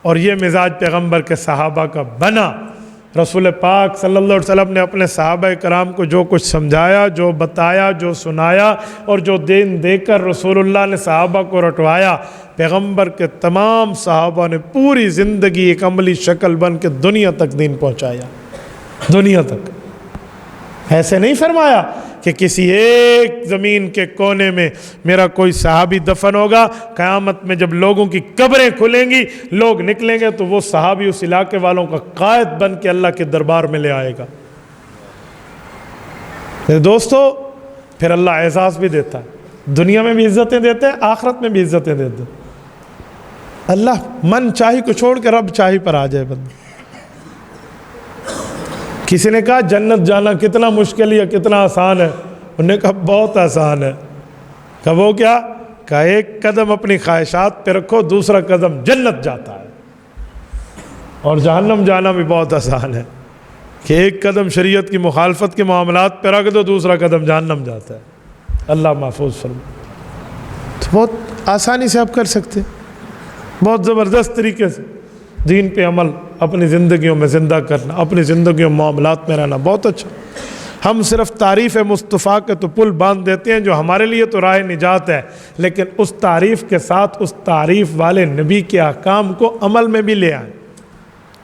اور یہ مزاج پیغمبر کے صحابہ کا بنا۔ رسول پاک صلی اللہ علیہ وسلم نے اپنے صحابہ کرام کو جو کچھ سمجھایا، جو بتایا، جو سنایا، اور جو دین دے کر رسول اللہ نے صحابہ کو رٹوایا، پیغمبر کے تمام صحابہ نے پوری زندگی ایک عملی شکل بن کے دنیا تک دین پہنچایا، دنیا تک۔ ایسے نہیں فرمایا کہ کسی ایک زمین کے کونے میں میرا کوئی صحابی دفن ہوگا، قیامت میں جب لوگوں کی قبریں کھلیں گی، لوگ نکلیں گے، تو وہ صحابی اس علاقے والوں کا قائد بن کے اللہ کے دربار میں لے آئے گا۔ میرے دوستو، پھر اللہ اعزاز بھی دیتا ہے، دنیا میں بھی عزتیں دیتے ہیں، آخرت میں بھی عزتیں دیتے ہیں۔ اللہ من چاہی کو چھوڑ کے رب چاہی پر آ جائے بندہ۔ کسی نے کہا جنت جانا کتنا مشکل یا کتنا آسان ہے؟ انہوں نے کہا بہت آسان ہے۔ کہا وہ کیا؟ کہا ایک قدم اپنی خواہشات پہ رکھو، دوسرا قدم جنت جاتا ہے، اور جہنم جانا بھی بہت آسان ہے کہ ایک قدم شریعت کی مخالفت کے معاملات پہ رکھ دو، دوسرا قدم جہنم جاتا ہے۔ اللہ محفوظ فرمائے۔ تو بہت آسانی سے آپ کر سکتے، بہت زبردست طریقے سے دین پہ عمل اپنی زندگیوں میں زندہ کرنا، اپنی زندگیوں میں معاملات میں رہنا بہت اچھا۔ ہم صرف تعریف مصطفیٰ کے تو پل باندھ دیتے ہیں جو ہمارے لیے تو راہ نجات ہے، لیکن اس تعریف کے ساتھ اس تعریف والے نبی کے احکام کو عمل میں بھی لے آئیں،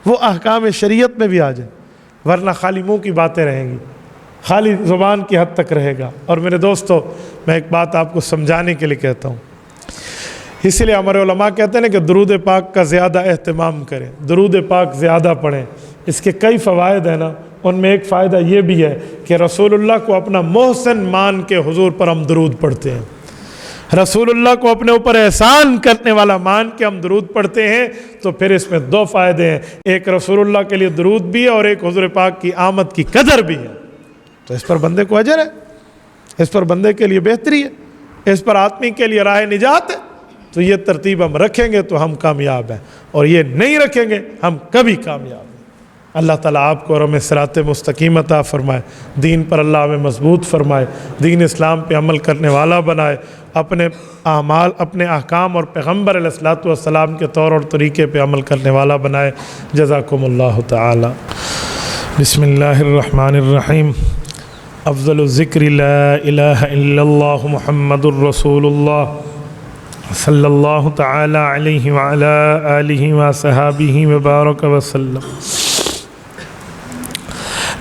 وہ احکام شریعت میں بھی آ جائیں، ورنہ خالی منہ کی باتیں رہیں گی، خالی زبان کی حد تک رہے گا۔ اور میرے دوستو، میں ایک بات آپ کو سمجھانے کے لیے کہتا ہوں، اس لیے ہمارے علماء کہتے ہیں کہ درود پاک کا زیادہ اہتمام کریں، درود پاک زیادہ پڑھیں۔ اس کے کئی فوائد ہیں نا، ان میں ایک فائدہ یہ بھی ہے کہ رسول اللہ کو اپنا محسن مان کے حضور پر ہم درود پڑھتے ہیں، رسول اللہ کو اپنے اوپر احسان کرنے والا مان کے ہم درود پڑھتے ہیں، تو پھر اس میں دو فائدے ہیں، ایک رسول اللہ کے لیے درود بھی ہے، اور ایک حضور پاک کی آمد کی قدر بھی ہے۔ تو اس پر بندے کو اجر ہے، اس پر بندے کے لیے بہتری ہے، اس پر آدمی کے لیے راہ نجات ہے۔ تو یہ ترتیب ہم رکھیں گے تو ہم کامیاب ہیں، اور یہ نہیں رکھیں گے ہم کبھی کامیاب ہیں۔ اللہ تعالیٰ آپ کو اور ہمیں صراط مستقیم عطا فرمائے، دین پر اللہ ہمیں مضبوط فرمائے، دین اسلام پہ عمل کرنے والا بنائے، اپنے اعمال، اپنے احکام اور پیغمبر علیہ الصلوۃ والسلام کے طور اور طریقے پہ عمل کرنے والا بنائے۔ جزاکم اللہ تعالی۔ بسم اللہ الرحمن الرحیم۔ افضل الذکر لا الہ الا اللہ محمد الرسول اللہ صلی اللہ تعالی علیہ وعلی آلہ وصحابہ وبارک وسلم۔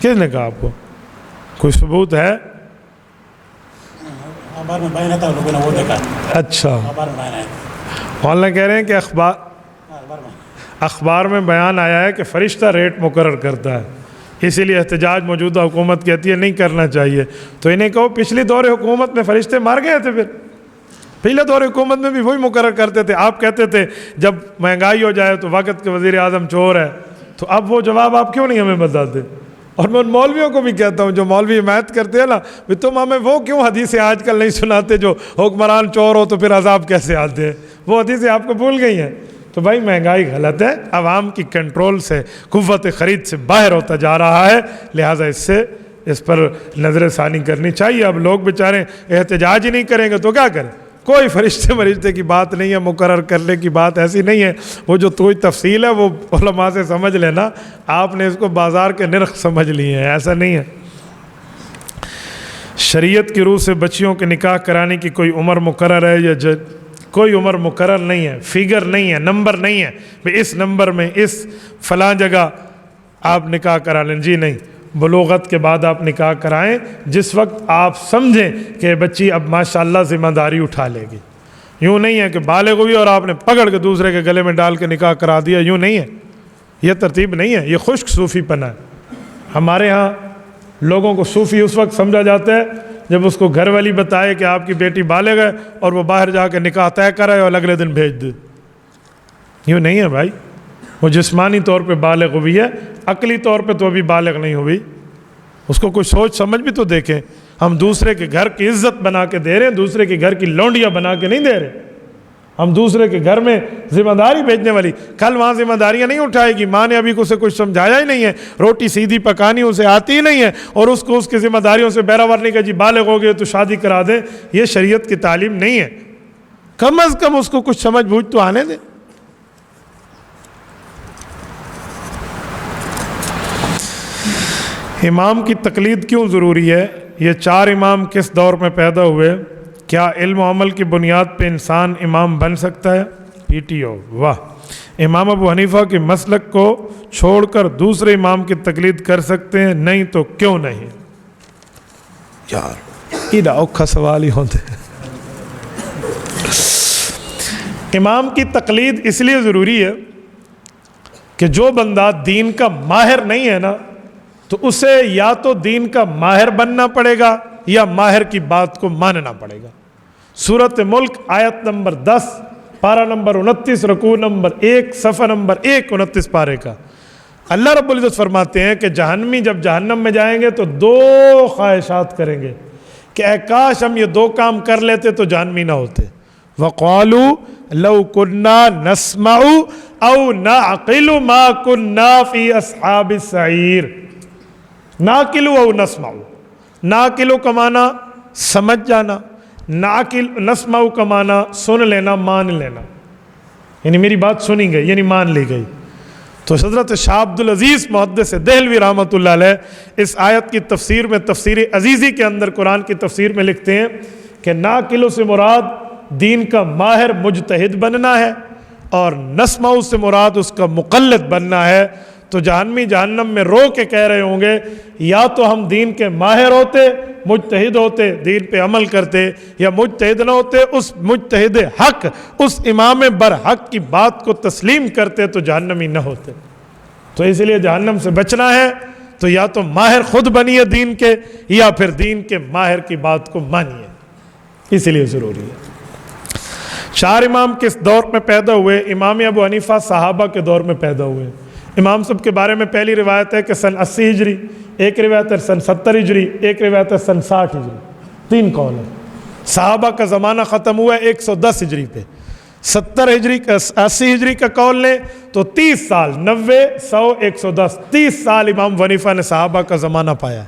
کس نے کہا آپ کو؟ کوئی ثبوت ہے؟ اخبار میں بیان تھا، لوگوں نے وہ دیکھا. اچھا، اخبار میں بیان ہے. مولانا کہہ رہے ہیں کہ اخبار میں بیان آیا ہے کہ فرشتہ ریٹ مقرر کرتا ہے، اسی لیے احتجاج موجودہ حکومت کہتی ہے نہیں کرنا چاہیے. تو انہیں کہو پچھلی دور حکومت میں فرشتے مار گئے تھے، پھر پہلے دور حکومت میں بھی وہی مقرر کرتے تھے. آپ کہتے تھے جب مہنگائی ہو جائے تو وقت کے وزیر اعظم چور ہے، تو اب وہ جواب آپ کیوں نہیں ہمیں بتاتے؟ اور میں ان مولویوں کو بھی کہتا ہوں جو مولوی حمایت کرتے ہیں نا، تم ہمیں وہ کیوں حدیثیں آج کل نہیں سناتے جو حکمران چور ہو تو پھر عذاب کیسے آتے ہیں؟ وہ حدیثیں آپ کو بھول گئی ہیں. تو بھائی مہنگائی غلط ہے، عوام کی کنٹرول سے، قوت خرید سے باہر ہوتا جا رہا ہے، لہٰذا اس پر نظر ثانی کرنی چاہیے. اب لوگ بیچارے احتجاج ہی نہیں کریں گے تو کیا کریں؟ کوئی فرشتے کی بات نہیں ہے، مقرر کرنے کی بات ایسی نہیں ہے. وہ جو کوئی تفصیل ہے وہ علماء سے سمجھ لینا، آپ نے اس کو بازار کے نرخ سمجھ لیے ہیں، ایسا نہیں ہے. شریعت کی روح سے بچیوں کے نکاح کرانے کی کوئی عمر مقرر ہے یا کوئی عمر مقرر نہیں ہے، فگر نہیں ہے، نمبر نہیں ہے کہ اس نمبر میں اس فلاں جگہ آپ نکاح کرا لیں. جی نہیں، بلوغت کے بعد آپ نکاح کرائیں جس وقت آپ سمجھیں کہ بچی اب ماشاءاللہ ذمہ داری اٹھا لے گی. یوں نہیں ہے کہ بالغ ہوئی اور آپ نے پکڑ کے دوسرے کے گلے میں ڈال کے نکاح کرا دیا، یوں نہیں ہے، یہ ترتیب نہیں ہے، یہ خشک صوفی پنہ ہے. ہمارے ہاں لوگوں کو صوفی اس وقت سمجھا جاتا ہے جب اس کو گھر والی بتائے کہ آپ کی بیٹی بالغ ہے اور وہ باہر جا کے نکاح طے کرائے اور اگلے دن بھیج دے. یوں نہیں ہے بھائی، وہ جسمانی طور پہ بالغ ہوئی ہے، عقلی طور پہ تو ابھی بالغ نہیں ہوئی. اس کو کوئی سوچ سمجھ بھی تو دیکھیں. ہم دوسرے کے گھر کی عزت بنا کے دے رہے ہیں، دوسرے کے گھر کی لونڈیاں بنا کے نہیں دے رہے. ہم دوسرے کے گھر میں ذمہ داری بھیجنے والی، کل وہاں ذمہ داریاں نہیں اٹھائے گی. ماں نے ابھی اسے کچھ سمجھایا ہی نہیں ہے، روٹی سیدھی پکانی اسے آتی ہی نہیں ہے، اور اس کو اس کی ذمہ داریوں سے بیراور نہیں کہ جی بالغ ہو گئے تو شادی کرا دیں. یہ شریعت کی تعلیم نہیں ہے. کم از کم اس کو کچھ سمجھ بوجھ تو آنے دیں. امام کی تقلید کیوں ضروری ہے؟ یہ 4 امام کس دور میں پیدا ہوئے؟ کیا علم و عمل کی بنیاد پہ انسان امام بن سکتا ہے؟ P T O. واہ. امام ابو حنیفہ کے مسلک کو چھوڑ کر دوسرے امام کی تقلید کر سکتے ہیں؟ نہیں تو کیوں نہیں؟ یار ایڈا اوکھا سوال ہی ہوتے ہیں. امام کی تقلید اس لیے ضروری ہے کہ جو بندہ دین کا ماہر نہیں ہے نا، تو اسے یا تو دین کا ماہر بننا پڑے گا یا ماہر کی بات کو ماننا پڑے گا. سورۃ ملک آیت نمبر 10 پارہ نمبر 29 رکوع نمبر 1 صفحہ نمبر 1 29 پارے کا. اللہ رب العزت فرماتے ہیں کہ جہنمی جب جہنم میں جائیں گے تو 2 خواہشات کریں گے کہ اے کاش ہم یہ 2 کام کر لیتے تو جہنمی نہ ہوتے. وَقَالُوا لَوْ كُنَّا نَسْمَعُ أَوْ نَعْقِلُ مَا كُنَّا فِي أَصْحَابِ السَّعِيرِ. نَعْقِلُ أَوْ نَسْمَعُ. نَعْقِلُ کا معنی سمجھ جانا، نسمع کا معنی سن لینا، مان لینا، یعنی میری بات سنی گئی یعنی مان لی گئی. تو حضرت شاہ عبد العزیز محدث دہلوی رحمۃ اللہ علیہ اس آیت کی تفسیر میں، تفسیر عزیزی کے اندر قرآن کی تفسیر میں لکھتے ہیں کہ ناقل سے مراد دین کا ماہر مجتہد بننا ہے، اور نسمع سے مراد اس کا مقلد بننا ہے. تو جہنمی جہنم میں رو کے کہہ رہے ہوں گے یا تو ہم دین کے ماہر ہوتے، مجتہد ہوتے، دین پہ عمل کرتے، یا مجتہد نہ ہوتے، اس مجتہد حق، اس امام برحق کی بات کو تسلیم کرتے تو جہنمی نہ ہوتے. تو اس لیے جہنم سے بچنا ہے تو یا تو ماہر خود بنیے دین کے، یا پھر دین کے ماہر کی بات کو مانیے. اسی لیے ضروری ہے. 4 امام کس دور میں پیدا ہوئے؟ امام ابو حنیفہ صحابہ کے دور میں پیدا ہوئے. امام صاحب کے بارے میں پہلی روایت ہے کہ سن 80 ہجری، ایک روایت ہے سن 70 ہجری، ایک روایت ہے سن 60 ہجری. 3 قول ہیں. صحابہ کا زمانہ ختم ہوا ہے 110 ہجری پہ. 70 ہجری کا 80 ہجری کا قول لیں تو 30 سال، 90 100 110 30 سال امام حنیفہ نے صحابہ کا زمانہ پایا.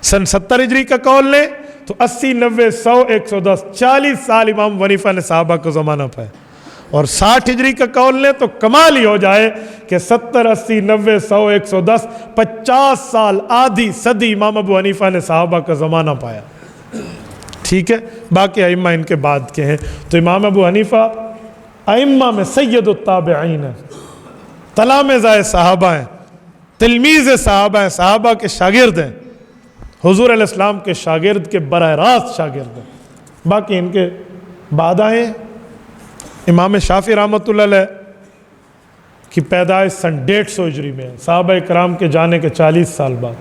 سن 70 ہجری کا قول لیں تو 80 90 100 110 40 سال امام حنیفہ نے صحابہ کا زمانہ پایا. اور 60 ہجری کا قول لیں تو کمال ہی ہو جائے کہ 70 80 90 100 110 50 سال، آدھی صدی امام ابو حنیفہ نے صحابہ کا زمانہ پایا. ٹھیک ہے، باقی ائمہ ان کے بعد کے ہیں. تو امام ابو حنیفہ ائمہ میں سید التابعین ہیں، تلامذہ صحابہ ہیں، تلمیذ صحابہ ہیں، صحابہ کے شاگرد ہیں، حضور علیہ السلام کے شاگرد کے براہ راست شاگرد ہیں. باقی ان کے بعد آئے. امام شافعی رحمۃ اللہ علیہ کی پیدائش سن 150 ہجری میں ہے، صحابہ کرام کے جانے کے 40 سال بعد.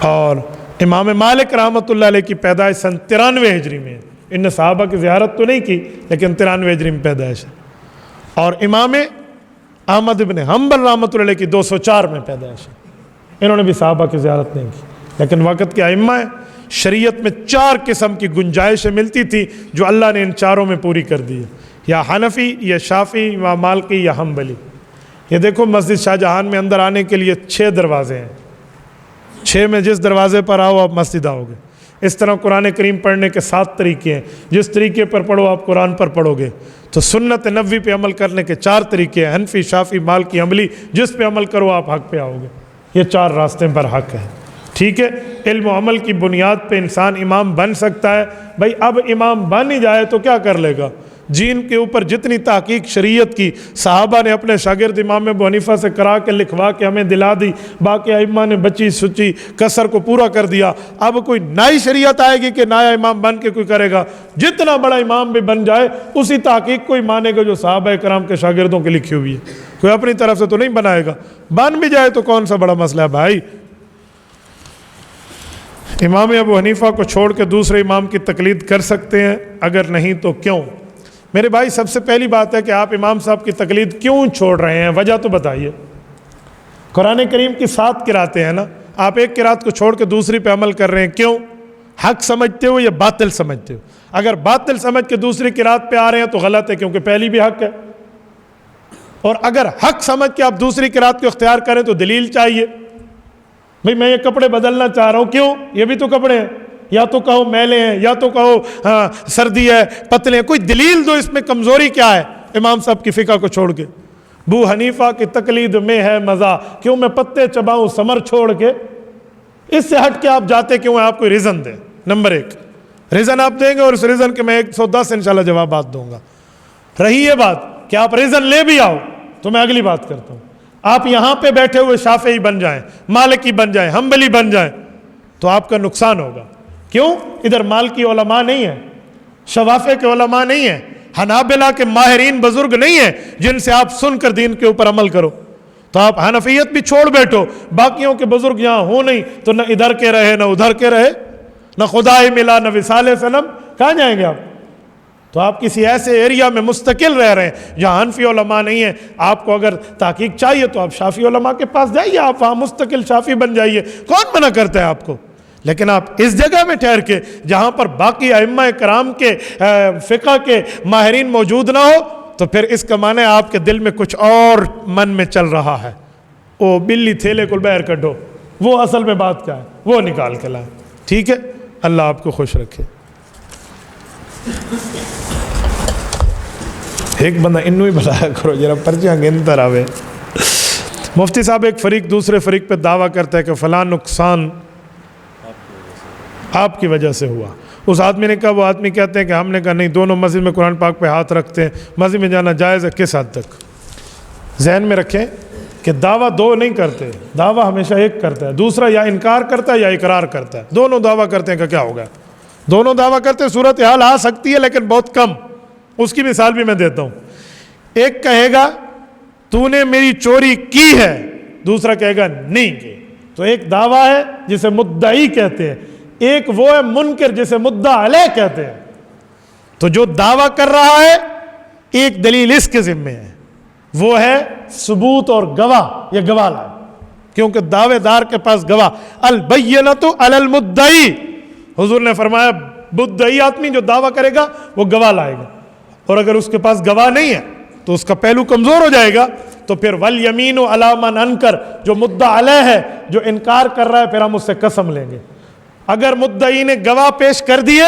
اور امام مالک رحمۃ اللہ علیہ کی پیدائش سن 93 ہجری میں ہے. ان نے صحابہ کی زیارت تو نہیں کی لیکن 93 ہجری میں پیدائش ہے. اور امام احمد بن حنبل رحمۃ اللہ علیہ کی 204 میں پیدائش ہے. انہوں نے بھی صحابہ کی زیارت نہیں کی، لیکن وقت کے ائمہ ہیں. شریعت میں 4 قسم کی گنجائشیں ملتی تھی جو اللہ نے ان چاروں میں پوری کر دی ہے، یا حنفی یا شافعی یا مالکی یا حنبلی. یہ دیکھو مسجد شاہ جہان میں اندر آنے کے لیے 6 دروازے ہیں، 6 میں جس دروازے پر آؤ آپ مسجد آؤ گے. اس طرح قرآن کریم پڑھنے کے 7 طریقے ہیں، جس طریقے پر پڑھو آپ قرآن پر پڑھو گے. تو سنت نبوی پہ عمل کرنے کے 4 طریقے ہیں، حنفی شافعی مالکی حنبلی، جس پہ عمل کرو آپ حق پہ آؤ گے. یہ 4 راستے پر حق ہے. ٹھیک ہے، علم و عمل کی بنیاد پہ انسان امام بن سکتا ہے. بھائی اب امام بن ہی جائے تو کیا کر لے گا؟ جن کے اوپر جتنی تحقیق شریعت کی صحابہ نے اپنے شاگرد امام ابو حنیفہ سے کرا کے لکھوا کے ہمیں دلا دی، باقی ائمہ نے بچی سچی کسر کو پورا کر دیا. اب کوئی نئی شریعت آئے گی کہ نیا امام بن کے کوئی کرے گا؟ جتنا بڑا امام بھی بن جائے اسی تحقیق کو ہی مانے گا جو صحابہ کرام کے شاگردوں کی لکھی ہوئی ہے. کوئی اپنی طرف سے تو نہیں بنائے گا. بن بھی جائے تو کون سا بڑا مسئلہ ہے بھائی؟ امام ابو حنیفہ کو چھوڑ کے دوسرے امام کی تقلید کر سکتے ہیں؟ اگر نہیں تو کیوں؟ میرے بھائی سب سے پہلی بات ہے کہ آپ امام صاحب کی تقلید کیوں چھوڑ رہے ہیں؟ وجہ تو بتائیے. قرآن کریم کی 7 قراتیں ہیں نا، آپ ایک قرات کو چھوڑ کے دوسری پہ عمل کر رہے ہیں، کیوں؟ حق سمجھتے ہو یا باطل سمجھتے ہو؟ اگر باطل سمجھ کے دوسری قرات پہ آ رہے ہیں تو غلط ہے، کیونکہ پہلی بھی حق ہے. اور اگر حق سمجھ کے آپ دوسری قرات کو اختیار کریں تو دلیل چاہیے. بھئی میں یہ کپڑے بدلنا چاہ رہا ہوں، کیوں؟ یہ بھی تو کپڑے ہیں. یا تو کہو میلے ہیں، یا تو کہو سردی ہے پتلے ہیں. کوئی دلیل دو، اس میں کمزوری کیا ہے امام صاحب کی فقہ کو چھوڑ کے؟ ابو حنیفہ کی تقلید میں ہے مزہ، کیوں میں پتے چباؤں سمر چھوڑ کے؟ اس سے ہٹ کے آپ جاتے کیوں ہیں؟ آپ کوئی ریزن دیں. نمبر 1 ریزن آپ دیں گے، اور اس ریزن کے میں 110 انشاءاللہ جوابات دوں گا. رہی یہ بات کہ آپ ریزن لے بھی آؤ تو میں اگلی بات کرتا ہوں. آپ یہاں پہ بیٹھے ہوئے شافعی بن جائیں، مالکی بن جائیں، حنبلی بن جائیں تو آپ کا نقصان ہوگا. کیوں؟ ادھر مالکی علماء نہیں ہیں، شوافع کے علماء نہیں ہیں، حنابلہ کے ماہرین بزرگ نہیں ہیں جن سے آپ سن کر دین کے اوپر عمل کرو. تو آپ حنفیت بھی چھوڑ بیٹھو، باقیوں کے بزرگ یہاں ہو نہیں تو نہ ادھر کے رہے نہ ادھر کے رہے، نہ خدا ہی ملا نہ وصال صنم، کہاں جائیں گے آپ؟ تو آپ کسی ایسے ایریا میں مستقل رہ رہے ہیں جہاں حنفی علماء نہیں ہیں. آپ کو اگر تحقیق چاہیے تو آپ شافعی علماء کے پاس جائیے، آپ وہاں مستقل شافعی بن جائیے. کون منع کرتا ہے آپ کو؟ لیکن آپ اس جگہ میں ٹھہر کے جہاں پر باقی ائمہ کرام کے فقہ کے ماہرین موجود نہ ہو تو پھر اس کا معنی آپ کے دل میں کچھ اور من میں چل رہا ہے. او بلی تھیلے کو باہر کڈو، وہ اصل میں بات کیا ہے وہ نکال کے لائیں. ٹھیک ہے، اللہ آپ کو خوش رکھے. ایک بندہ انہوں ہی بتایا کرو ذرا پرچیاں گنتا رہے. مفتی صاحب ایک فریق دوسرے فریق پہ دعویٰ کرتا ہے کہ فلاں نقصان آپ کی وجہ سے ہوا. اس آدمی نے کہا، وہ آدمی کہتے ہیں کہ ہم نے کہا نہیں، دونوں مسجد میں قرآن پاک پہ ہاتھ رکھتے ہیں، مسجد میں جانا جائز ہے. کس حد تک؟ ذہن میں رکھیں کہ دعویٰ 2 نہیں کرتے، دعویٰ ہمیشہ ایک کرتا ہے. دوسرا یا انکار کرتا ہے یا اقرار کرتا ہے. دونوں دعویٰ کرتے ہیں کہ کیا ہوگا؟ دونوں دعویٰ کرتے ہیں. صورتحال آ سکتی ہے لیکن بہت کم. اس کی مثال بھی میں دیتا ہوں. ایک کہے گا تو نے میری چوری کی ہے، دوسرا کہے گا نہیں کی. تو ایک دعویٰ ہے جسے مدعی کہتے ہیں، ایک وہ ہے منکر جسے مدعا علیہ کہتے ہیں. تو جو دعویٰ کر رہا ہے ایک دلیل اس کے ذمے ہے، وہ ہے ثبوت اور گواہ. یہ گواہ لائے، کیونکہ دعوے دار کے پاس گواہ. البینۃ علی المدعی، حضور نے فرمایا مدعی آدمی جو دعویٰ کرے گا وہ گواہ لائے گا. اور اگر اس کے پاس گواہ نہیں ہے تو اس کا پہلو کمزور ہو جائے گا. تو پھر والیمین علی من انکر، جو مدعا علیہ ہے جو انکار کر رہا ہے، پھر ہم اس سے قسم لیں گے. اگر مدعی نے گواہ پیش کر دیے،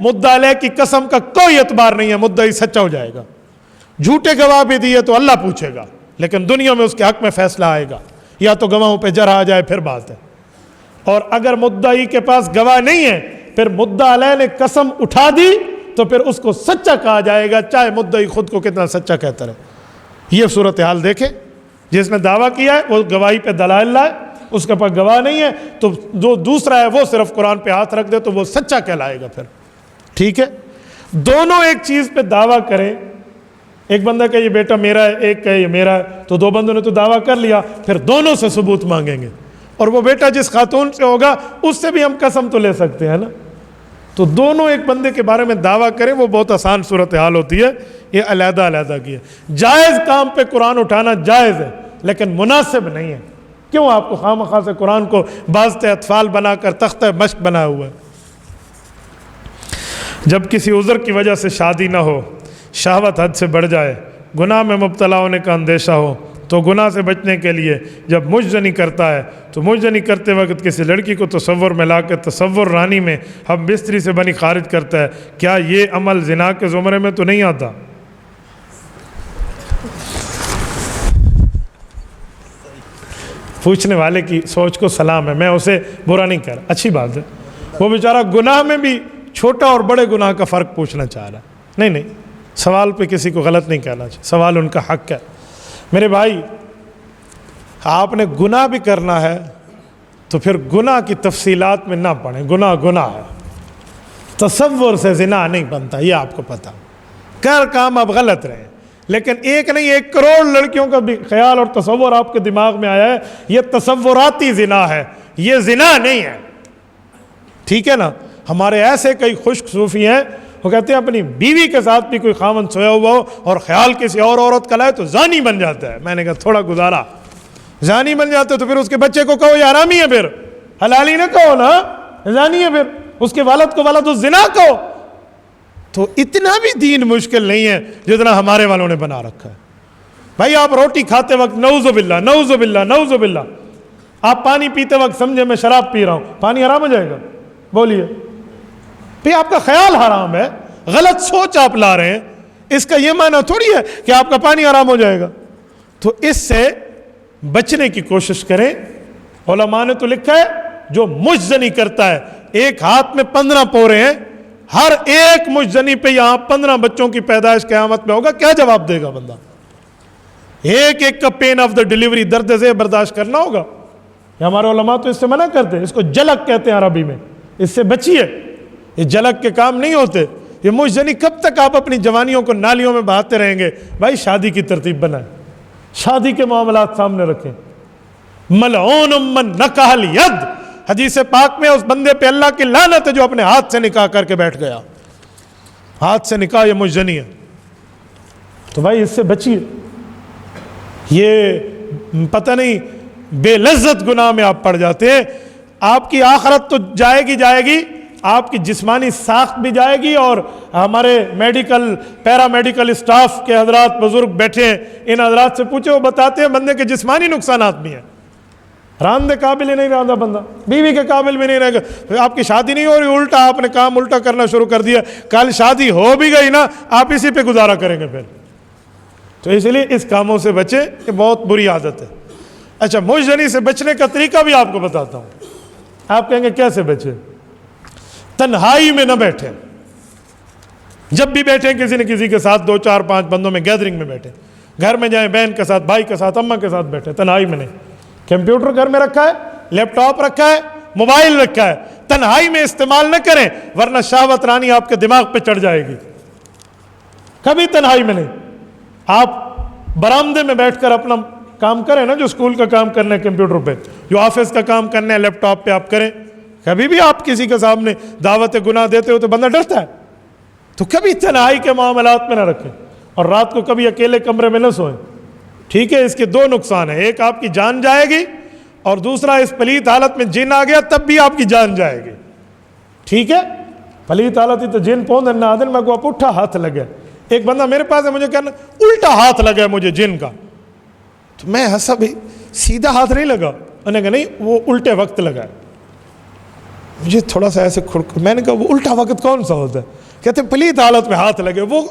مدعا علیہ کی قسم کا کوئی اعتبار نہیں ہے، مدعی سچا ہو جائے گا. جھوٹے گواہ بھی دیے تو اللہ پوچھے گا، لیکن دنیا میں اس کے حق میں فیصلہ آئے گا. یا تو گواہوں پہ جرح آ جائے پھر بات ہے. اور اگر مدعی کے پاس گواہ نہیں ہے، پھر مدعا علیہ نے قسم اٹھا دی تو پھر اس کو سچا کہا جائے گا، چاہے مدعی خود کو کتنا سچا کہتا رہے. یہ صورتحال دیکھیں. جس نے دعویٰ کیا ہے وہ گواہی پہ دلائل لائے، اس کے پاس گواہ نہیں ہے تو جو دوسرا ہے وہ صرف قرآن پہ ہاتھ رکھ دے تو وہ سچا کہلائے گا پھر. ٹھیک ہے، دونوں ایک چیز پہ دعویٰ کریں. ایک بندہ کہ یہ بیٹا میرا ہے، ایک کہ یہ میرا ہے، تو دو بندوں نے تو دعویٰ کر لیا، پھر دونوں سے ثبوت مانگیں گے. اور وہ بیٹا جس خاتون سے ہوگا اس سے بھی ہم قسم تو لے سکتے ہیں نا. تو دونوں ایک بندے کے بارے میں دعویٰ کریں، وہ بہت آسان صورتحال ہوتی ہے. یہ علیحدہ علیحدہ کی ہے. جائز کام پہ قرآن اٹھانا جائز ہے لیکن مناسب نہیں ہے. کیوں آپ کو خواہ مخواہ سے قرآن کو باعث اطفال بنا کر تختہ مشق بنا ہوا ہے؟ جب کسی عذر کی وجہ سے شادی نہ ہو، شہوت حد سے بڑھ جائے، گناہ میں مبتلا ہونے کا اندیشہ ہو، تو گناہ سے بچنے کے لیے جب مجزنی کرتا ہے تو مجزنی کرتے وقت کسی لڑکی کو تصور میں لا کے تصور رانی میں ہم بستری سے بنی خارج کرتا ہے، کیا یہ عمل زنا کے زمرے میں تو نہیں آتا؟ پوچھنے والے کی سوچ کو سلام ہے، میں اسے برا نہیں کر رہا، اچھی بات ہے. وہ بیچارہ گناہ میں بھی چھوٹا اور بڑے گناہ کا فرق پوچھنا چاہ رہا ہے. نہیں، سوال پہ کسی کو غلط نہیں کہنا چاہیے، سوال ان کا حق ہے. میرے بھائی، آپ نے گناہ بھی کرنا ہے تو پھر گناہ کی تفصیلات میں نہ پڑیں. گناہ ہے، تصور سے زنا نہیں بنتا، یہ آپ کو پتا. کر کام اب غلط رہے، لیکن ایک نہیں 1 کروڑ لڑکیوں کا بھی خیال اور تصور آپ کے دماغ میں آیا ہے، یہ تصوراتی زنا ہے، یہ زنا نہیں ہے. ٹھیک ہے نا؟ ہمارے ایسے کئی خشک صوفی ہیں، وہ کہتے ہیں اپنی بیوی کے ساتھ بھی کوئی خاوند سویا ہوا ہو اور خیال کسی اور عورت کا لائے تو زانی بن جاتا ہے. میں نے کہا تھوڑا گزارا، زانی بن جاتا ہے تو پھر اس کے بچے کو کہو یہ حرامی ہے، پھر حلالی نہ کہو نا، زانی ہے. پھر اس کے والد کو ولد الزنا کہو. تو اتنا بھی دین مشکل نہیں ہے جتنا ہمارے والوں نے بنا رکھا ہے. بھائی آپ روٹی کھاتے وقت نعوذ باللہ نعوذ باللہ نعوذ باللہ، آپ پانی پیتے وقت سمجھے میں شراب پی رہا ہوں، پانی حرام ہو جائے گا؟ بولیے. بھئی آپ کا خیال حرام ہے، غلط سوچ آپ لا رہے ہیں، اس کا یہ معنی تھوڑی ہے کہ آپ کا پانی حرام ہو جائے گا. تو اس سے بچنے کی کوشش کریں. علماء نے تو لکھا ہے جو مجزنی کرتا ہے، ایک ہاتھ میں 15 پورے ہیں، ہر ایک مجزنی پہ یہاں 15 بچوں کی پیدائش قیامت میں ہوگا. کیا جواب دے گا بندہ؟ ایک ایک کا پین آف دا ڈیلیوری، درد سے برداشت کرنا ہوگا. ہمارے علماء تو اس سے منع کرتے ہیں، اس کو جلک کہتے ہیں عربی میں. اس سے بچیے، یہ جلک کے کام نہیں ہوتے. یہ مجزنی کب تک آپ اپنی جوانیوں کو نالیوں میں بہاتے رہیں گے؟ بھائی شادی کی ترتیب بنائیں، شادی کے معاملات سامنے رکھیں. ملعون من نکح الید، حدیث پاک میں اس بندے پہ اللہ کی لعنت ہے جو اپنے ہاتھ سے نکاح کر کے بیٹھ گیا. ہاتھ سے نکاح یہ مجزنی ہے. تو بھائی اس سے بچیے. یہ پتہ نہیں بے لذت گناہ میں آپ پڑ جاتے ہیں. آپ کی آخرت تو جائے گی، آپ کی جسمانی ساخت بھی جائے گی. اور ہمارے میڈیکل پیرا میڈیکل اسٹاف کے حضرات بزرگ بیٹھے ہیں، ان حضرات سے پوچھے، وہ بتاتے ہیں بندے کے جسمانی نقصانات بھی ہیں. راندے قابل ہی نہیں رہا بندہ، بیوی کے قابل بھی نہیں رہے گا. آپ کی شادی نہیں ہو رہی، الٹا آپ نے کام الٹا کرنا شروع کر دیا. کل شادی ہو بھی گئی نا، آپ اسی پہ گزارا کریں گے پھر. تو اس لیے اس کاموں سے بچیں، یہ بہت بری عادت ہے. اچھا، مجزنی سے بچنے کا طریقہ بھی آپ کو بتاتا ہوں. آپ کہیں گے کیسے بچے؟ تنہائی میں نہ بیٹھیں. جب بھی بیٹھیں کسی نہ کسی کے ساتھ 2 4 5 بندوں میں گیدرنگ میں بیٹھیں. گھر میں جائیں بہن کے ساتھ، بھائی کے ساتھ، اماں کے ساتھ بیٹھیں، تنہائی میں نہیں. کمپیوٹر گھر میں رکھا ہے، لیپ ٹاپ رکھا ہے، موبائل رکھا ہے، تنہائی میں استعمال نہ کریں ورنہ شہوت رانی آپ کے دماغ پہ چڑھ جائے گی. کبھی تنہائی میں نہیں. آپ برآمدے میں بیٹھ کر اپنا کام کریں نا، جو اسکول کا کام کرنا ہے کمپیوٹر پہ، جو آفس کا کام کرنا ہے لیپ ٹاپ پہ آپ کریں. کبھی بھی آپ کسی کے سامنے دعوت گناہ دیتے ہو تو بندہ ڈرتا ہے. تو کبھی تنہائی کے معاملات میں نہ رکھیں. اور رات کو کبھی اکیلے کمرے میں نہ سوئیں. ٹھیک ہے؟ اس کے 2 نقصان ہیں، ایک آپ کی جان جائے گی اور دوسرا اس پلیت حالت میں جن آ گیا تب بھی آپ کی جان جائے گی. ٹھیک ہے؟ پلیت حالت ہی تو جن پوندن نہ آدن میں کو پٹھا ہاتھ لگے. ایک بندہ میرے پاس ہے، مجھے کہنا الٹا ہاتھ لگا مجھے جن کا. تو میں ہنسا، بھی سیدھا ہاتھ نہیں لگا. انہوں نے کہا نہیں وہ الٹے وقت لگا ہے. مجھے تھوڑا سا ایسے میں نے کہا وہ الٹا وقت کون سا ہوتا ہے؟ کہتے پلیت حالت میں ہاتھ لگے. وہ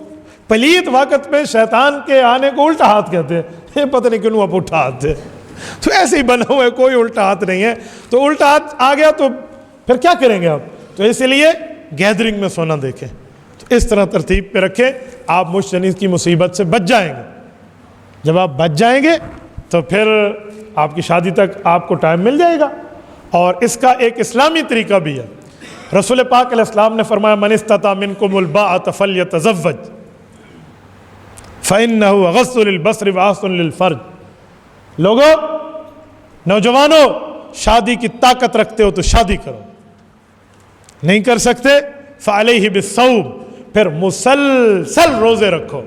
پلیت وقت میں شیطان کے آنے کو الٹا ہاتھ کہتے ہیں. یہ پتہ نہیں کیوں آپ الٹا ہاتھ تھے. تو ایسے ہی بنا ہوا ہے، کوئی الٹا ہاتھ نہیں ہے. تو الٹا ہاتھ آ گیا تو پھر کیا کریں گے آپ؟ تو اس لیے گیدرنگ میں سونا دیکھیں. تو اس طرح ترتیب پہ رکھیں، آپ مجزنی کی مصیبت سے بچ جائیں گے. جب آپ بچ جائیں گے تو پھر آپ کی شادی تک آپ کو ٹائم مل جائے گا۔ اور اس کا ایک اسلامی طریقہ بھی ہے۔ رسول پاک علیہ السلام نے فرمایا من استطاع منکم الباءۃ فلیتزوج فإنہ اغض للبصر واحسن للفرج۔ لوگوں، نوجوانوں، شادی کی طاقت رکھتے ہو تو شادی کرو، نہیں کر سکتے فعلیہ بالصوم، پھر مسلسل روزے رکھو،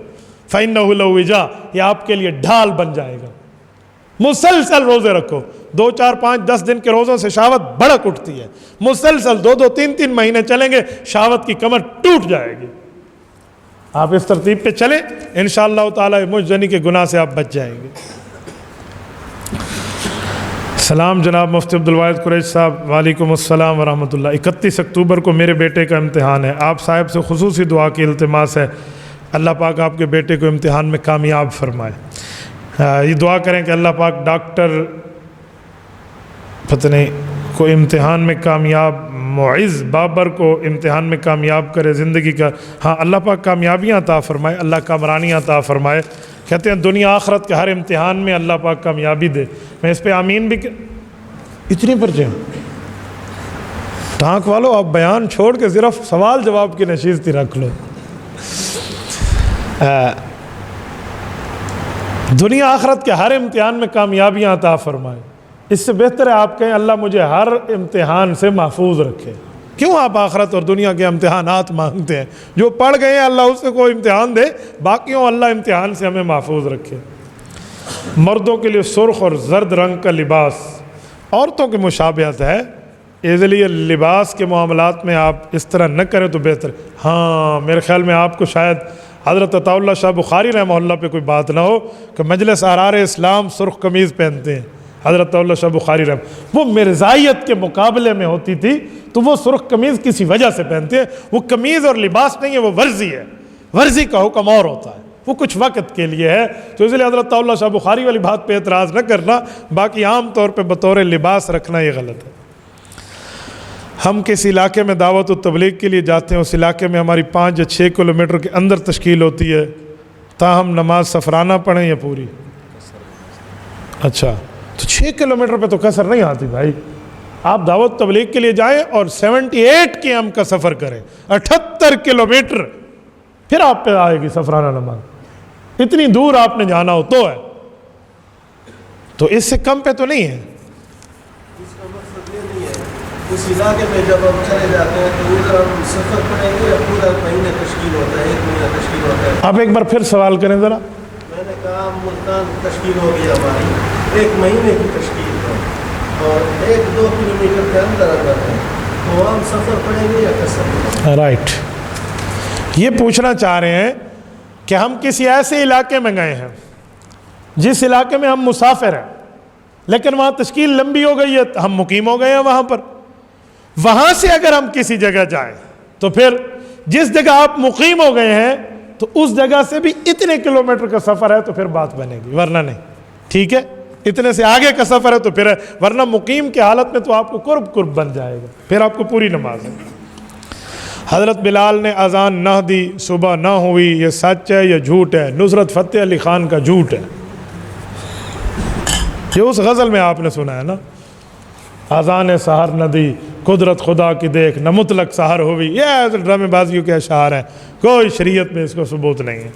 فإنہ لو وجاء، یہ آپ کے لیے ڈھال بن جائے گا۔ مسلسل روزے رکھو، 2 4 5 10 دن کے روزوں سے شہوت بڑک اٹھتی ہے، مسلسل 2 2 3 3 مہینے چلیں گے شہوت کی کمر ٹوٹ جائے گی۔ آپ اس ترتیب پہ چلیں، انشاءاللہ تعالی مجزنی کے گناہ سے آپ بچ جائیں گے۔ سلام جناب مفتی عبدالواحد قریش صاحب، وعلیکم السلام ورحمۃ اللہ۔ 31 اکتوبر کو میرے بیٹے کا امتحان ہے، آپ صاحب سے خصوصی دعا کی التماس ہے، اللہ پاک آپ کے بیٹے کو امتحان میں کامیاب فرمائے۔ یہ دعا کریں کہ اللہ پاک ڈاکٹر پتہ نہیں کو امتحان میں کامیاب، معز بابر کو امتحان میں کامیاب کرے زندگی کا، ہاں اللہ پاک کامیابیاں عطا فرمائے، اللہ کامرانیاں عطا فرمائے۔ کہتے ہیں دنیا آخرت کے ہر امتحان میں اللہ پاک کامیابی دے۔ میں اس پہ آمین بھی اتنی پرچے ٹانک والو، آپ بیان چھوڑ کے صرف سوال جواب کی نشیزتی رکھ لو۔ دنیا آخرت کے ہر امتحان میں کامیابیاں عطا فرمائے۔ اس سے بہتر ہے آپ کہیں اللہ مجھے ہر امتحان سے محفوظ رکھے۔ کیوں آپ آخرت اور دنیا کے امتحانات مانگتے ہیں؟ جو پڑھ گئے ہیں اللہ اس سے کوئی امتحان دے، باقیوں اللہ امتحان سے ہمیں محفوظ رکھے۔ مردوں کے لیے سرخ اور زرد رنگ کا لباس عورتوں کی مشابہت ہے، اس لیے لباس کے معاملات میں آپ اس طرح نہ کریں تو بہتر۔ ہاں میرے خیال میں آپ کو شاید حضرت عطا اللہ شاہ بخاری رحمہ اللہ پہ کوئی بات نہ ہو کہ مجلس احرار اسلام سرخ قمیض پہنتے ہیں۔ حضرت عطا اللہ شاہ بخاری رحمہ، وہ مرزائیت کے مقابلے میں ہوتی تھی تو وہ سرخ قمیض کسی وجہ سے پہنتے ہیں۔ وہ قمیض اور لباس نہیں ہے، وہ ورزی ہے، ورزی کا حکم اور ہوتا ہے، وہ کچھ وقت کے لیے ہے۔ تو اس لیے حضرت عطا اللہ شاہ بخاری والی بات پہ اعتراض نہ کرنا، باقی عام طور پہ بطور لباس رکھنا یہ غلط ہے۔ ہم کس علاقے میں دعوت و تبلیغ کے لیے جاتے ہیں، اس علاقے میں ہماری 5 یا 6 کلومیٹر کے اندر تشکیل ہوتی ہے، تاہم نماز سفرانہ پڑھیں یا پوری؟ اچھا، تو 6 کلومیٹر پہ تو قصر نہیں آتی بھائی۔ آپ دعوت تبلیغ کے لیے جائیں اور 78 km کا سفر کریں، 78 کلومیٹر، پھر آپ پہ آئے گی سفرانہ نماز۔ اتنی دور آپ نے جانا ہو تو ہے، تو اس سے کم پہ تو نہیں ہے۔ اس علاقے میں جب ہم چلے جاتے ہیں تو ادھر ہم سفر پڑیں گے یا پورا مہینہ تشکیل ہوتا ہے، 1 مہینہ تشکیل ہوتا ہے؟ آپ ایک بار پھر سوال کریں ذرا۔ میں نے کہا ملتان تشکیل ہو گئی ہماری 1 مہینے کی تشکیل ہے اور 1-2 کلومیٹر کے اندر اندر ہے، تو ہم سفر پڑیں گے یا قصر؟ رائٹ، یہ پوچھنا چاہ رہے ہیں کہ ہم کسی ایسے علاقے میں گئے ہیں جس علاقے میں ہم مسافر ہیں، لیکن وہاں تشکیل لمبی ہو گئی ہے، ہم مقیم ہو گئے ہیں وہاں پر، وہاں سے اگر ہم کسی جگہ جائیں تو پھر جس جگہ آپ مقیم ہو گئے ہیں تو اس جگہ سے بھی اتنے کلومیٹر کا سفر ہے تو پھر بات بنے گی، ورنہ نہیں۔ ٹھیک ہے، اتنے سے آگے کا سفر ہے تو پھر ہے، ورنہ مقیم کی حالت میں تو آپ کو قرب بن جائے گا، پھر آپ کو پوری نماز ہے۔ حضرت بلال نے اذان نہ دی، صبح نہ ہوئی، یہ سچ ہے یا جھوٹ ہے؟ نصرت فتح علی خان کا جھوٹ ہے، یہ اس غزل میں آپ نے سنا ہے نا، اذان سحر نہ دی قدرت خدا کی دیکھ نہ مطلق سحر ہوئی، یہ ڈرامے بازیوں کے اشعار ہیں، کوئی شریعت میں اس کو ثبوت نہیں ہے۔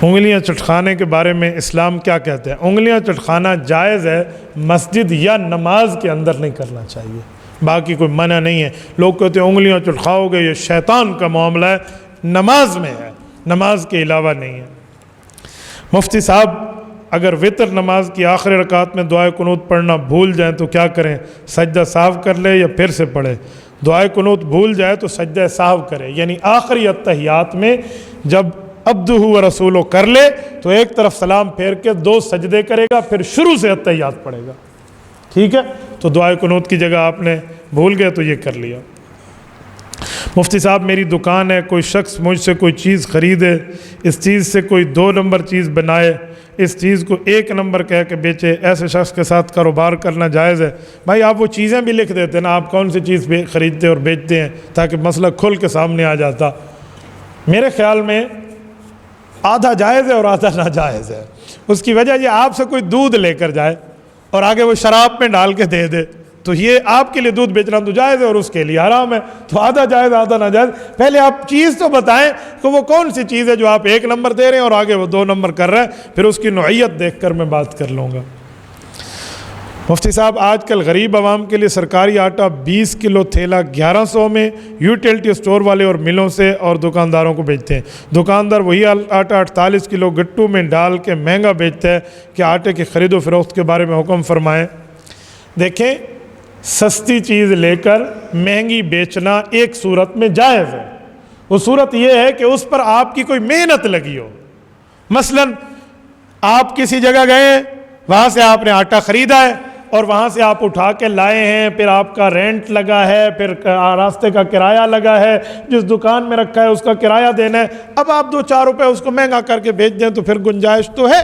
انگلیاں چٹخانے کے بارے میں اسلام کیا کہتے ہیں؟ انگلیاں چٹخانا جائز ہے، مسجد یا نماز کے اندر نہیں کرنا چاہیے، باقی کوئی منع نہیں ہے۔ لوگ کہتے ہیں انگلیاں چٹخاؤ گے یہ شیطان کا معاملہ ہے، نماز میں ہے، نماز کے علاوہ نہیں ہے۔ مفتی صاحب اگر وتر نماز کی آخری رکعت میں دعائے قنوت پڑھنا بھول جائیں تو کیا کریں؟ سجدہ سہو کر لے یا پھر سے پڑھے؟ دعائے قنوت بھول جائے تو سجدہ سہو کرے، یعنی آخری اتحیات میں جب عبدہ و رسولہ کر لے تو ایک طرف سلام پھیر کے 2 سجدے کرے گا، پھر شروع سے اتحیات پڑھے گا۔ ٹھیک ہے، تو دعائے قنوت کی جگہ آپ نے بھول گئے تو یہ کر لیا۔ مفتی صاحب میری دکان ہے، کوئی شخص مجھ سے کوئی چیز خریدے، اس چیز سے کوئی 2 نمبر چیز بنائے، اس چیز کو 1 نمبر کہہ کے بیچے، ایسے شخص کے ساتھ کاروبار کرنا جائز ہے؟ بھائی آپ وہ چیزیں بھی لکھ دیتے نا، آپ کون سی چیز خریدتے اور بیچتے ہیں، تاکہ مسئلہ کھل کے سامنے آ جاتا۔ میرے خیال میں آدھا جائز ہے اور آدھا ناجائز ہے۔ اس کی وجہ یہ آپ سے کوئی دودھ لے کر جائے اور آگے وہ شراب میں ڈال کے دے دے تو یہ آپ کے لیے دودھ بیچنا تو جائز ہے اور اس کے لیے حرام ہے، تو آدھا جائز آدھا ناجائز۔ پہلے آپ چیز تو بتائیں کہ وہ کون سی چیز ہے جو آپ 1 نمبر دے رہے ہیں اور آگے وہ 2 نمبر کر رہے ہیں، پھر اس کی نوعیت دیکھ کر میں بات کر لوں گا۔ مفتی صاحب، آج کل غریب عوام کے لیے سرکاری آٹا 20 کلو تھیلا 1100 میں یوٹیلٹی اسٹور والے اور ملوں سے اور دکانداروں کو بیچتے ہیں، دکاندار وہی آٹا 48 کلو گٹو میں ڈال کے مہنگا بیچتا ہے، کہ آٹے کی خرید و فروخت کے بارے میں حکم فرمائیں۔ دیکھیں، سستی چیز لے کر مہنگی بیچنا ایک صورت میں جائز ہے، وہ صورت یہ ہے کہ اس پر آپ کی کوئی محنت لگی ہو۔ مثلا آپ کسی جگہ گئے، وہاں سے آپ نے آٹا خریدا ہے اور وہاں سے آپ اٹھا کے لائے ہیں، پھر آپ کا رینٹ لگا ہے، پھر راستے کا کرایہ لگا ہے، جس دکان میں رکھا ہے اس کا کرایہ دینا ہے، اب آپ 2-4 روپے اس کو مہنگا کر کے بیچ دیں تو پھر گنجائش تو ہے،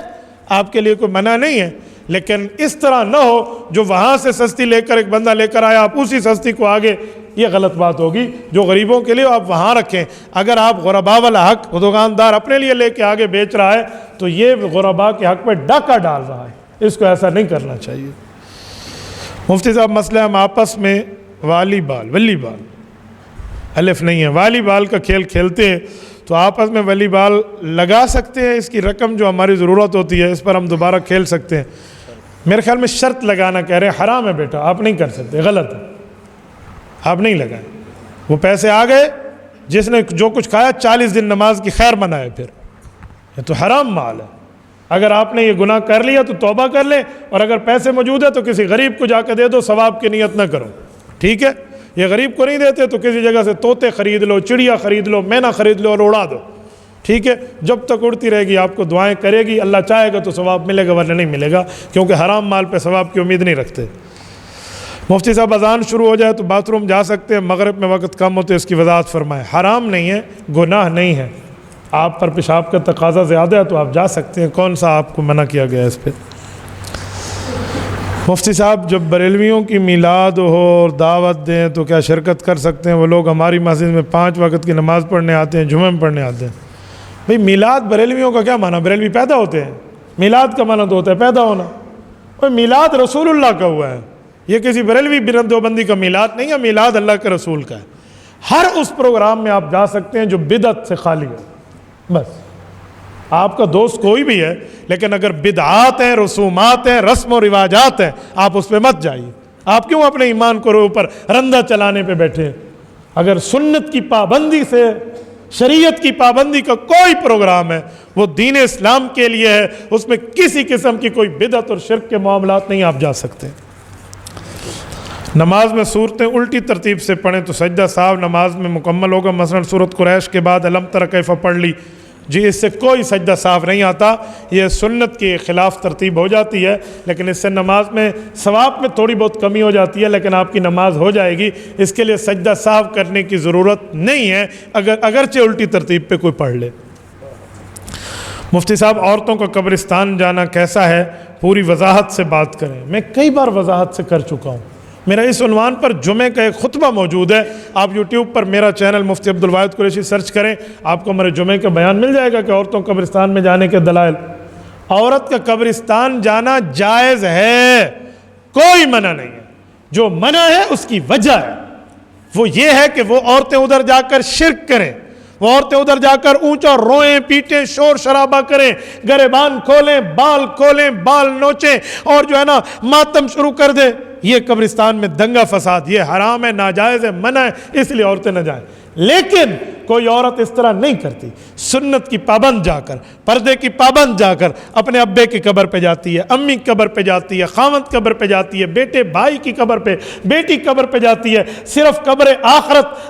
آپ کے لیے کوئی منع نہیں ہے، لیکن اس طرح نہ ہو جو وہاں سے سستی لے کر ایک بندہ لے کر آیا، آپ اسی سستی کو آگے، یہ غلط بات ہوگی۔ جو غریبوں کے لیے آپ وہاں رکھیں، اگر آپ غربا والا حق دکاندار اپنے لیے لے کے آگے بیچ رہا ہے تو یہ غربا کے حق پہ ڈاکہ ڈال رہا ہے، اس کو ایسا نہیں کرنا چاہیے۔ مفتی صاحب، مسئلہ ہم آپس میں ولی بال الف نہیں ہے، والی بال کا کھیل کھیلتے ہیں تو آپس میں ولی بال لگا سکتے ہیں، اس کی رقم جو ہماری ضرورت ہوتی ہے اس پر ہم دوبارہ کھیل سکتے ہیں۔ میرے خیال میں شرط لگانا کہہ رہے ہیں، حرام ہے بیٹا، آپ نہیں کر سکتے، غلط ہے، آپ نہیں لگائیں۔ وہ پیسے آ گئے، جس نے جو کچھ کھایا 40 دن نماز کی خیر منائے، پھر یہ تو حرام مال ہے۔ اگر آپ نے یہ گناہ کر لیا تو توبہ کر لیں، اور اگر پیسے موجود ہیں تو کسی غریب کو جا کے دے دو، ثواب کی نیت نہ کرو، ٹھیک ہے؟ یہ غریب کو نہیں دیتے تو کسی جگہ سے طوطے خرید لو، چڑیا خرید لو، مینا خرید لو اور اڑا دو، ٹھیک ہے؟ جب تک اڑتی رہے گی آپ کو دعائیں کرے گی، اللہ چاہے گا تو ثواب ملے گا، ورنہ نہیں ملے گا، کیونکہ حرام مال پہ ثواب کی امید نہیں رکھتے۔ مفتی صاحب، اذان شروع ہو جائے تو باتھ روم جا سکتے ہیں، مغرب میں وقت کم ہوتے اس کی وضاحت فرمائیں۔ حرام نہیں ہے، گناہ نہیں ہے، آپ پر پیشاب کا تقاضا زیادہ ہے تو آپ جا سکتے ہیں، کون سا آپ کو منع کیا گیا ہے اس پہ؟ مفتی صاحب، جب بریلویوں کی میلاد ہو اور دعوت دیں تو کیا شرکت کر سکتے ہیں؟ وہ لوگ ہماری مسجد میں 5 وقت کی نماز پڑھنے آتے ہیں، جمعہ میں پڑھنے آتے ہیں۔ بھئی میلاد بریلویوں کا کیا معنی؟ بریلوی پیدا ہوتے ہیں، میلاد کا معنی تو ہوتا ہے پیدا ہونا۔ بھئی میلاد رسول اللہ کا ہوا ہے، یہ کسی بریلوی دیوبندی کا میلاد نہیں ہے، میلاد اللہ کے رسول کا ہے۔ ہر اس پروگرام میں آپ جا سکتے ہیں جو بدعت سے خالی ہے، بس آپ کا دوست کوئی بھی ہے، لیکن اگر بدعات ہیں، رسومات ہیں، رسم و رواجات ہیں، آپ اس پہ مت جائیے۔ آپ کیوں اپنے ایمان کو اوپر رندہ چلانے پہ بیٹھے ہیں؟ اگر سنت کی پابندی سے، شریعت کی پابندی کا کوئی پروگرام ہے، وہ دین اسلام کے لیے ہے، اس میں کسی قسم کی کوئی بدعت اور شرک کے معاملات نہیں، آپ جا سکتے۔ نماز میں صورتیں الٹی ترتیب سے پڑھیں تو سجدہ سہو نماز میں مکمل ہوگا، مثلا سورۃ قریش کے بعد الم تر کیف پڑھ لی، جی اس سے کوئی سجدہ سہو نہیں آتا، یہ سنت کے خلاف ترتیب ہو جاتی ہے، لیکن اس سے نماز میں ثواب میں تھوڑی بہت کمی ہو جاتی ہے، لیکن آپ کی نماز ہو جائے گی، اس کے لیے سجدہ سہو کرنے کی ضرورت نہیں ہے، اگرچہ الٹی ترتیب پہ کوئی پڑھ لے۔ مفتی صاحب، عورتوں کا قبرستان جانا کیسا ہے؟ پوری وضاحت سے بات کریں۔ میں کئی بار وضاحت سے کر چکا ہوں، میرا اس عنوان پر جمعے کا ایک خطبہ موجود ہے، آپ یوٹیوب پر میرا چینل مفتی عبدالواحد قریشی سرچ کریں، آپ کو میرے جمعے کا بیان مل جائے گا کہ عورتوں کو قبرستان میں جانے کے دلائل۔ عورت کا قبرستان جانا جائز ہے، کوئی منع نہیں ہے، جو منع ہے اس کی وجہ ہے، وہ یہ ہے کہ وہ عورتیں ادھر جا کر شرک کریں، وہ عورتیں ادھر جا کر اونچا روئیں پیٹیں، شور شرابہ کریں، گریبان کھولیں، بال نوچیں اور جو ہے نا ماتم شروع کر دیں۔ یہ قبرستان میں دنگا فساد، یہ حرام ہے، ناجائز ہے، منع ہے، اس لیے عورتیں نہ جائیں۔ لیکن کوئی عورت اس طرح نہیں کرتی، سنت کی پابند جا کر، پردے کی پابند جا کر اپنے ابے کی قبر پہ جاتی ہے، امی کی قبر پہ جاتی ہے، خاوند قبر پہ جاتی ہے، بیٹے بھائی کی قبر پہ، بیٹی قبر پہ جاتی ہے، صرف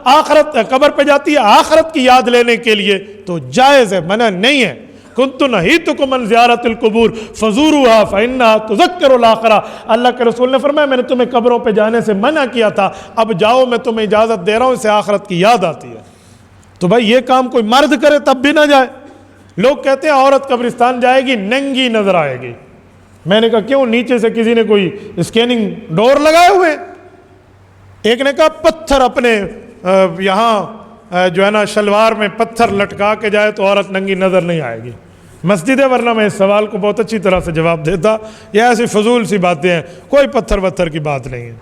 آخرت قبر پہ جاتی ہے آخرت کی یاد لینے کے لیے، تو جائز ہے، منع نہیں ہے۔ کنت نہیتکم عن زیارت القبور فزوروها فانها تذکر الاخرہ، اللہ کے رسول نے فرمایا میں نے تمہیں قبروں پہ جانے سے منع کیا تھا، اب جاؤ، میں تمہیں اجازت دے رہا ہوں، اس سے آخرت کی یاد آتی ہے۔ تو بھائی یہ کام کوئی مرد کرے تب بھی نہ جائے۔ لوگ کہتے ہیں عورت قبرستان جائے گی ننگی نظر آئے گی، میں نے کہا کیوں؟ نیچے سے کسی نے کوئی اسکیننگ ڈور لگائے ہوئے، ایک نے کہا پتھر اپنے یہاں جو ہے نا شلوار میں پتھر لٹکا کے جائے تو عورت ننگی نظر نہیں آئے گی مسجد ہے، ورنہ میں اس سوال کو بہت اچھی طرح سے جواب دیتا. یہ ایسی فضول سی باتیں ہیں، کوئی پتھر وتھر کی بات نہیں ہے.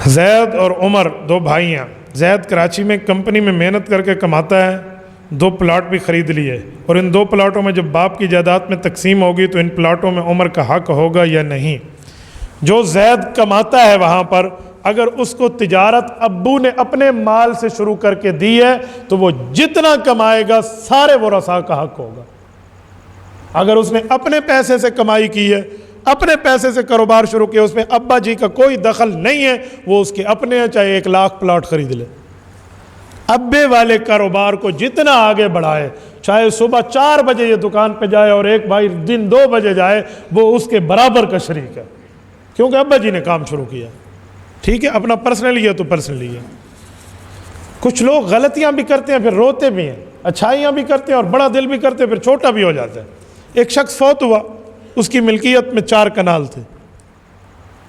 زید اور عمر دو بھائی ہیں. زید کراچی میں کمپنی میں محنت کر کے کماتا ہے، 2 پلاٹ بھی خرید لیے، اور ان 2 پلاٹوں میں جب باپ کی جائیداد میں تقسیم ہوگی تو ان پلاٹوں میں عمر کا حق ہوگا یا نہیں؟ جو زید کماتا ہے وہاں پر اگر اس کو تجارت ابو نے اپنے مال سے شروع کر کے دی ہے تو وہ جتنا کمائے گا سارے ورثاء کا حق ہوگا. اگر اس نے اپنے پیسے سے کمائی کی ہے، اپنے پیسے سے کاروبار شروع کیا، اس میں ابا جی کا کوئی دخل نہیں ہے، وہ اس کے اپنے ہیں، چاہے 1 لاکھ پلاٹ خرید لے. ابے والے کاروبار کو جتنا آگے بڑھائے، چاہے صبح 4 بجے یہ دکان پہ جائے اور ایک بھائی دن 2 بجے جائے، وہ اس کے برابر کا شریک ہے، کیونکہ ابا جی نے کام شروع کیا. ٹھیک ہے، اپنا پرسنلی ہے تو پرسنلی ہے. کچھ لوگ غلطیاں بھی کرتے ہیں پھر روتے بھی ہیں، اچھائیاں بھی کرتے ہیں اور بڑا دل بھی کرتے ہیں پھر چھوٹا بھی ہو جاتا ہے. ایک شخص فوت ہوا، اس کی ملکیت میں 4 کنال تھے،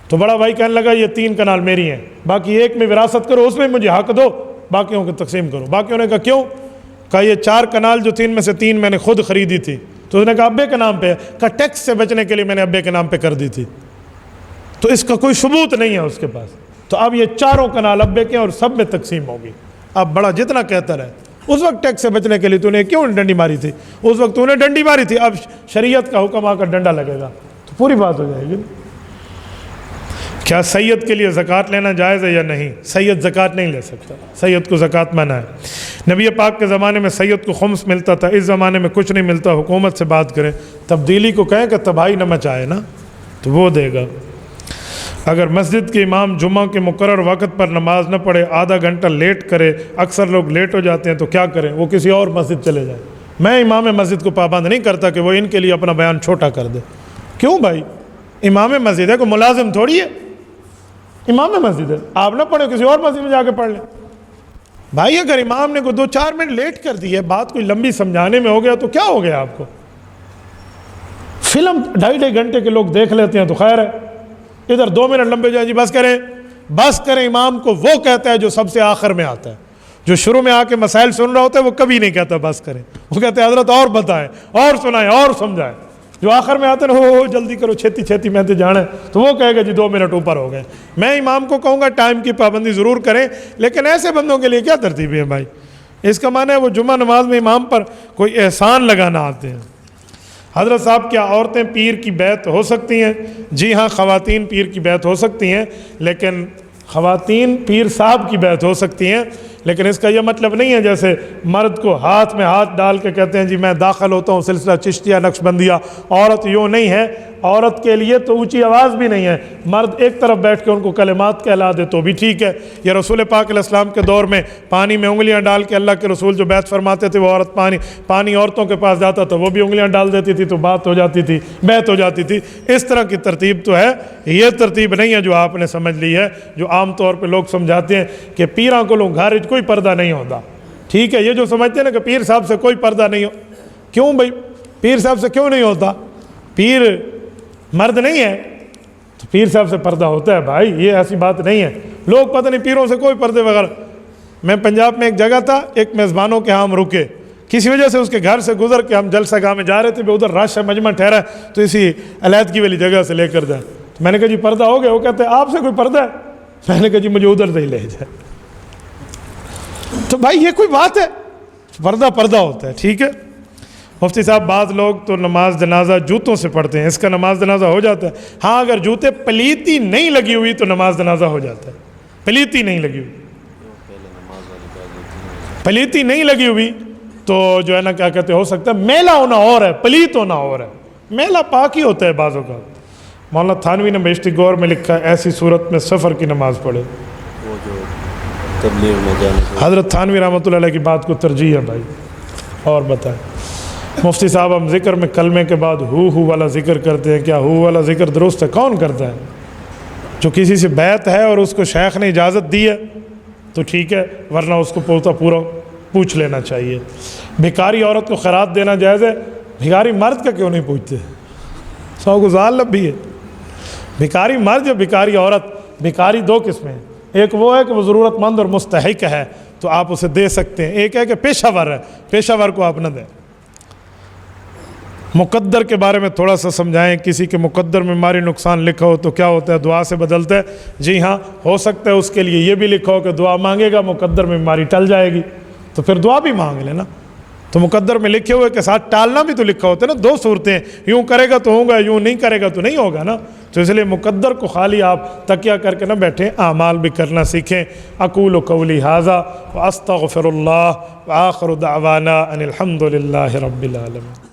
تو بڑا بھائی کہنے لگا یہ 3 کنال میری ہیں، باقی ایک میں وراثت کرو، اس میں مجھے حق دو، باقیوں کو تقسیم کرو. باقیوں نے کہا کیوں؟ کہا یہ 4 کنال جو 3 میں سے 3 میں نے خود خریدی تھی. تو اس نے کہا ابے کے نام پہ ہے. کہا ٹیکس سے بچنے کے لیے میں نے ابے کے نام پہ کر دی تھی، تو اس کا کوئی ثبوت نہیں ہے اس کے پاس. تو اب یہ 4 کنال ابے کے اور سب میں تقسیم ہوگی. اب بڑا جتنا کہتا رہے، اس وقت ٹیکس سے بچنے کے لیے تو نے کیوں ڈنڈی ماری تھی؟ اس وقت تو نے ڈنڈی ماری تھی، اب شریعت کا حکم آ کر ڈنڈا لگے گا تو پوری بات ہو جائے گی. کیا سید کے لیے زکوٰۃ لینا جائز ہے یا نہیں؟ سید زکوٰۃ نہیں لے سکتا، سید کو زکوٰۃ منع ہے. نبی پاک کے زمانے میں سید کو خمس ملتا تھا، اس زمانے میں کچھ نہیں ملتا. حکومت سے بات کریں، تبدیلی کو کہیں کہ تباہی نہ مچائے نا، تو وہ دے گا. اگر مسجد کے امام جمعہ کے مقرر وقت پر نماز نہ پڑھے، آدھا گھنٹہ لیٹ کرے، اکثر لوگ لیٹ ہو جاتے ہیں، تو کیا کریں؟ وہ کسی اور مسجد چلے جائیں. میں امام مسجد کو پابند نہیں کرتا کہ وہ ان کے لیے اپنا بیان چھوٹا کر دے. کیوں بھائی؟ امام مسجد ہے، کوئی ملازم تھوڑی ہے، امام مسجد ہے. آپ نہ پڑھیں، کسی اور مسجد میں جا کے پڑھ لیں. بھائی اگر امام نے کوئی 2-4 منٹ لیٹ کر دی ہے، بات کوئی لمبی سمجھانے میں ہو گیا تو کیا ہو گیا آپ کو؟ فلم 2.5 گھنٹے کے لوگ دیکھ لیتے ہیں تو خیر ہے، ادھر 2 منٹ لمبے جائیں، جی بس کریں بس کریں. امام کو وہ کہتا ہے جو سب سے آخر میں آتا ہے، جو شروع میں آ کے مسائل سن رہا ہوتا ہے وہ کبھی نہیں کہتا بس کریں، وہ کہتے ہیں حضرت اور بتائیں اور سنائیں اور سمجھائیں. جو آخر میں آتے ہیں ہو جلدی کرو، چھیتی چھیتی میں تو جانا ہے، تو وہ کہے گا جی 2 منٹ اوپر ہو گئے. میں امام کو کہوں گا ٹائم کی پابندی ضرور کریں، لیکن ایسے بندوں کے لیے کیا ترتیبیں ہیں بھائی؟ اس کا معنی ہے وہ جمعہ نماز میں امام پر کوئی احسان لگانا آتے ہیں. حضرت صاحب کیا عورتیں پیر کی بیعت ہو سکتی ہیں؟ جی ہاں، خواتین پیر کی بیعت ہو سکتی ہیں، لیکن خواتین پیر صاحب کی بیعت ہو سکتی ہیں، لیکن اس کا یہ مطلب نہیں ہے جیسے مرد کو ہاتھ میں ہاتھ ڈال کے کہتے ہیں جی میں داخل ہوتا ہوں سلسلہ چشتیہ نقش بندیہ. عورت یوں نہیں ہے، عورت کے لیے تو اونچی آواز بھی نہیں ہے، مرد ایک طرف بیٹھ کے ان کو کلمات کہلا دے تو بھی ٹھیک ہے. یہ رسول پاک علیہ السلام کے دور میں پانی میں انگلیاں ڈال کے اللہ کے رسول جو بیعت فرماتے تھے، وہ عورت پانی عورتوں کے پاس جاتا تھا، وہ بھی انگلیاں ڈال دیتی تھی تو بات ہو جاتی تھی، بیعت ہو جاتی تھی. اس طرح کی ترتیب تو ہے، یہ ترتیب نہیں ہے جو آپ نے سمجھ لی ہے، جو عام طور پہ لوگ سمجھاتے ہیں کہ پیراں کو لوگ گھر کوئی پردہ نہیں ہوتا. ٹھیک ہے، یہ جو سمجھتے ہیں نا کہ پیر صاحب سے کوئی پردہ نہیں ہو، کیوں بھائی پیر صاحب سے کیوں نہیں ہوتا؟ پیر مرد نہیں ہے تو پیر صاحب سے پردہ ہوتا ہے بھائی، یہ ایسی بات نہیں ہے. لوگ پتہ نہیں پیروں سے کوئی پردے وغیرہ. میں پنجاب میں ایک جگہ تھا، ایک میزبانوں کے ہاں ہم رکے، کسی وجہ سے اس کے گھر سے گزر کے ہم جلسہ گاہ میں جا رہے تھے، ادھر رش ہے، مجمع ٹھہرا ہے، تو اسی علیحدگی والی جگہ سے لے کر جائیں. تو میں نے کہا جی پردہ ہو گیا؟ وہ کہتے ہیں آپ سے کوئی پردہ ہے؟ میں نے کہا جی مجھے ادھر سے ہی لے جائے. تو بھائی یہ کوئی بات ہے؟ پردہ ہوتا ہے. ٹھیک ہے. مفتی صاحب بعض لوگ تو نماز جنازہ جوتوں سے پڑھتے ہیں، اس کا نماز جنازہ ہو جاتا ہے؟ ہاں، اگر جوتے پلیتی نہیں لگی ہوئی تو نماز جنازہ ہو جاتا ہے. پلیتی نہیں لگی ہوئی، پلیتی نہیں لگی ہوئی تو جو ہے نا کیا کہتے ہو سکتا ہے میلا ہونا اور ہے، پلیت ہونا اور ہے. میلا پاک ہی ہوتا ہے بعضوں کا. مولانا تھانوی نے بیشتی غور میں لکھا ہے ایسی صورت میں سفر کی نماز پڑھے. حضرت تھانوی رحمۃ اللہ علیہ کی بات کو ترجیح ہے بھائی. اور بتائیں مفتی صاحب، ہم ذکر میں کلمے کے بعد ہو والا ذکر کرتے ہیں، کیا ہو والا ذکر درست ہے؟ کون کرتا ہے؟ جو کسی سے بیعت ہے اور اس کو شیخ نے اجازت دی ہے تو ٹھیک ہے، ورنہ اس کو پورا پوچھ لینا چاہیے. بھکاری عورت کو خیرات دینا جائز ہے؟ بھکاری مرد کا کیوں نہیں پوچھتے؟ سو گزار لب بھی ہے. بھکاری مرد یا بھکاری عورت؟ بھکاری 2 قسمیں ہیں، ایک وہ ہے کہ وہ ضرورت مند اور مستحق ہے تو آپ اسے دے سکتے ہیں، ایک ہے کہ پیشہ ور ہے، پیشہ ور کو آپ نہ دیں۔ مقدر کے بارے میں تھوڑا سا سمجھائیں، کسی کے مقدر میں ماری نقصان لکھا ہو تو کیا ہوتا ہے؟ دعا سے بدلتا ہے؟ جی ہاں، ہو سکتا ہے اس کے لیے یہ بھی لکھا ہو کہ دعا مانگے گا مقدر میں ماری ٹل جائے گی، تو پھر دعا بھی مانگ لینا۔ تو مقدر میں لکھے ہوئے کے ساتھ ٹالنا بھی تو لکھا ہوتا ہے نا، دو صورتیں، یوں کرے گا تو ہوگا، یوں نہیں کرے گا تو نہیں ہوگا نا۔ تو اس لیے مقدر کو خالی آپ تکیہ کر کے نہ بیٹھیں، اعمال بھی کرنا سیکھیں۔ اقول قولی ھذا واستغفر اللہ وآخر دعوانا ان الحمد للہ رب العالمین۔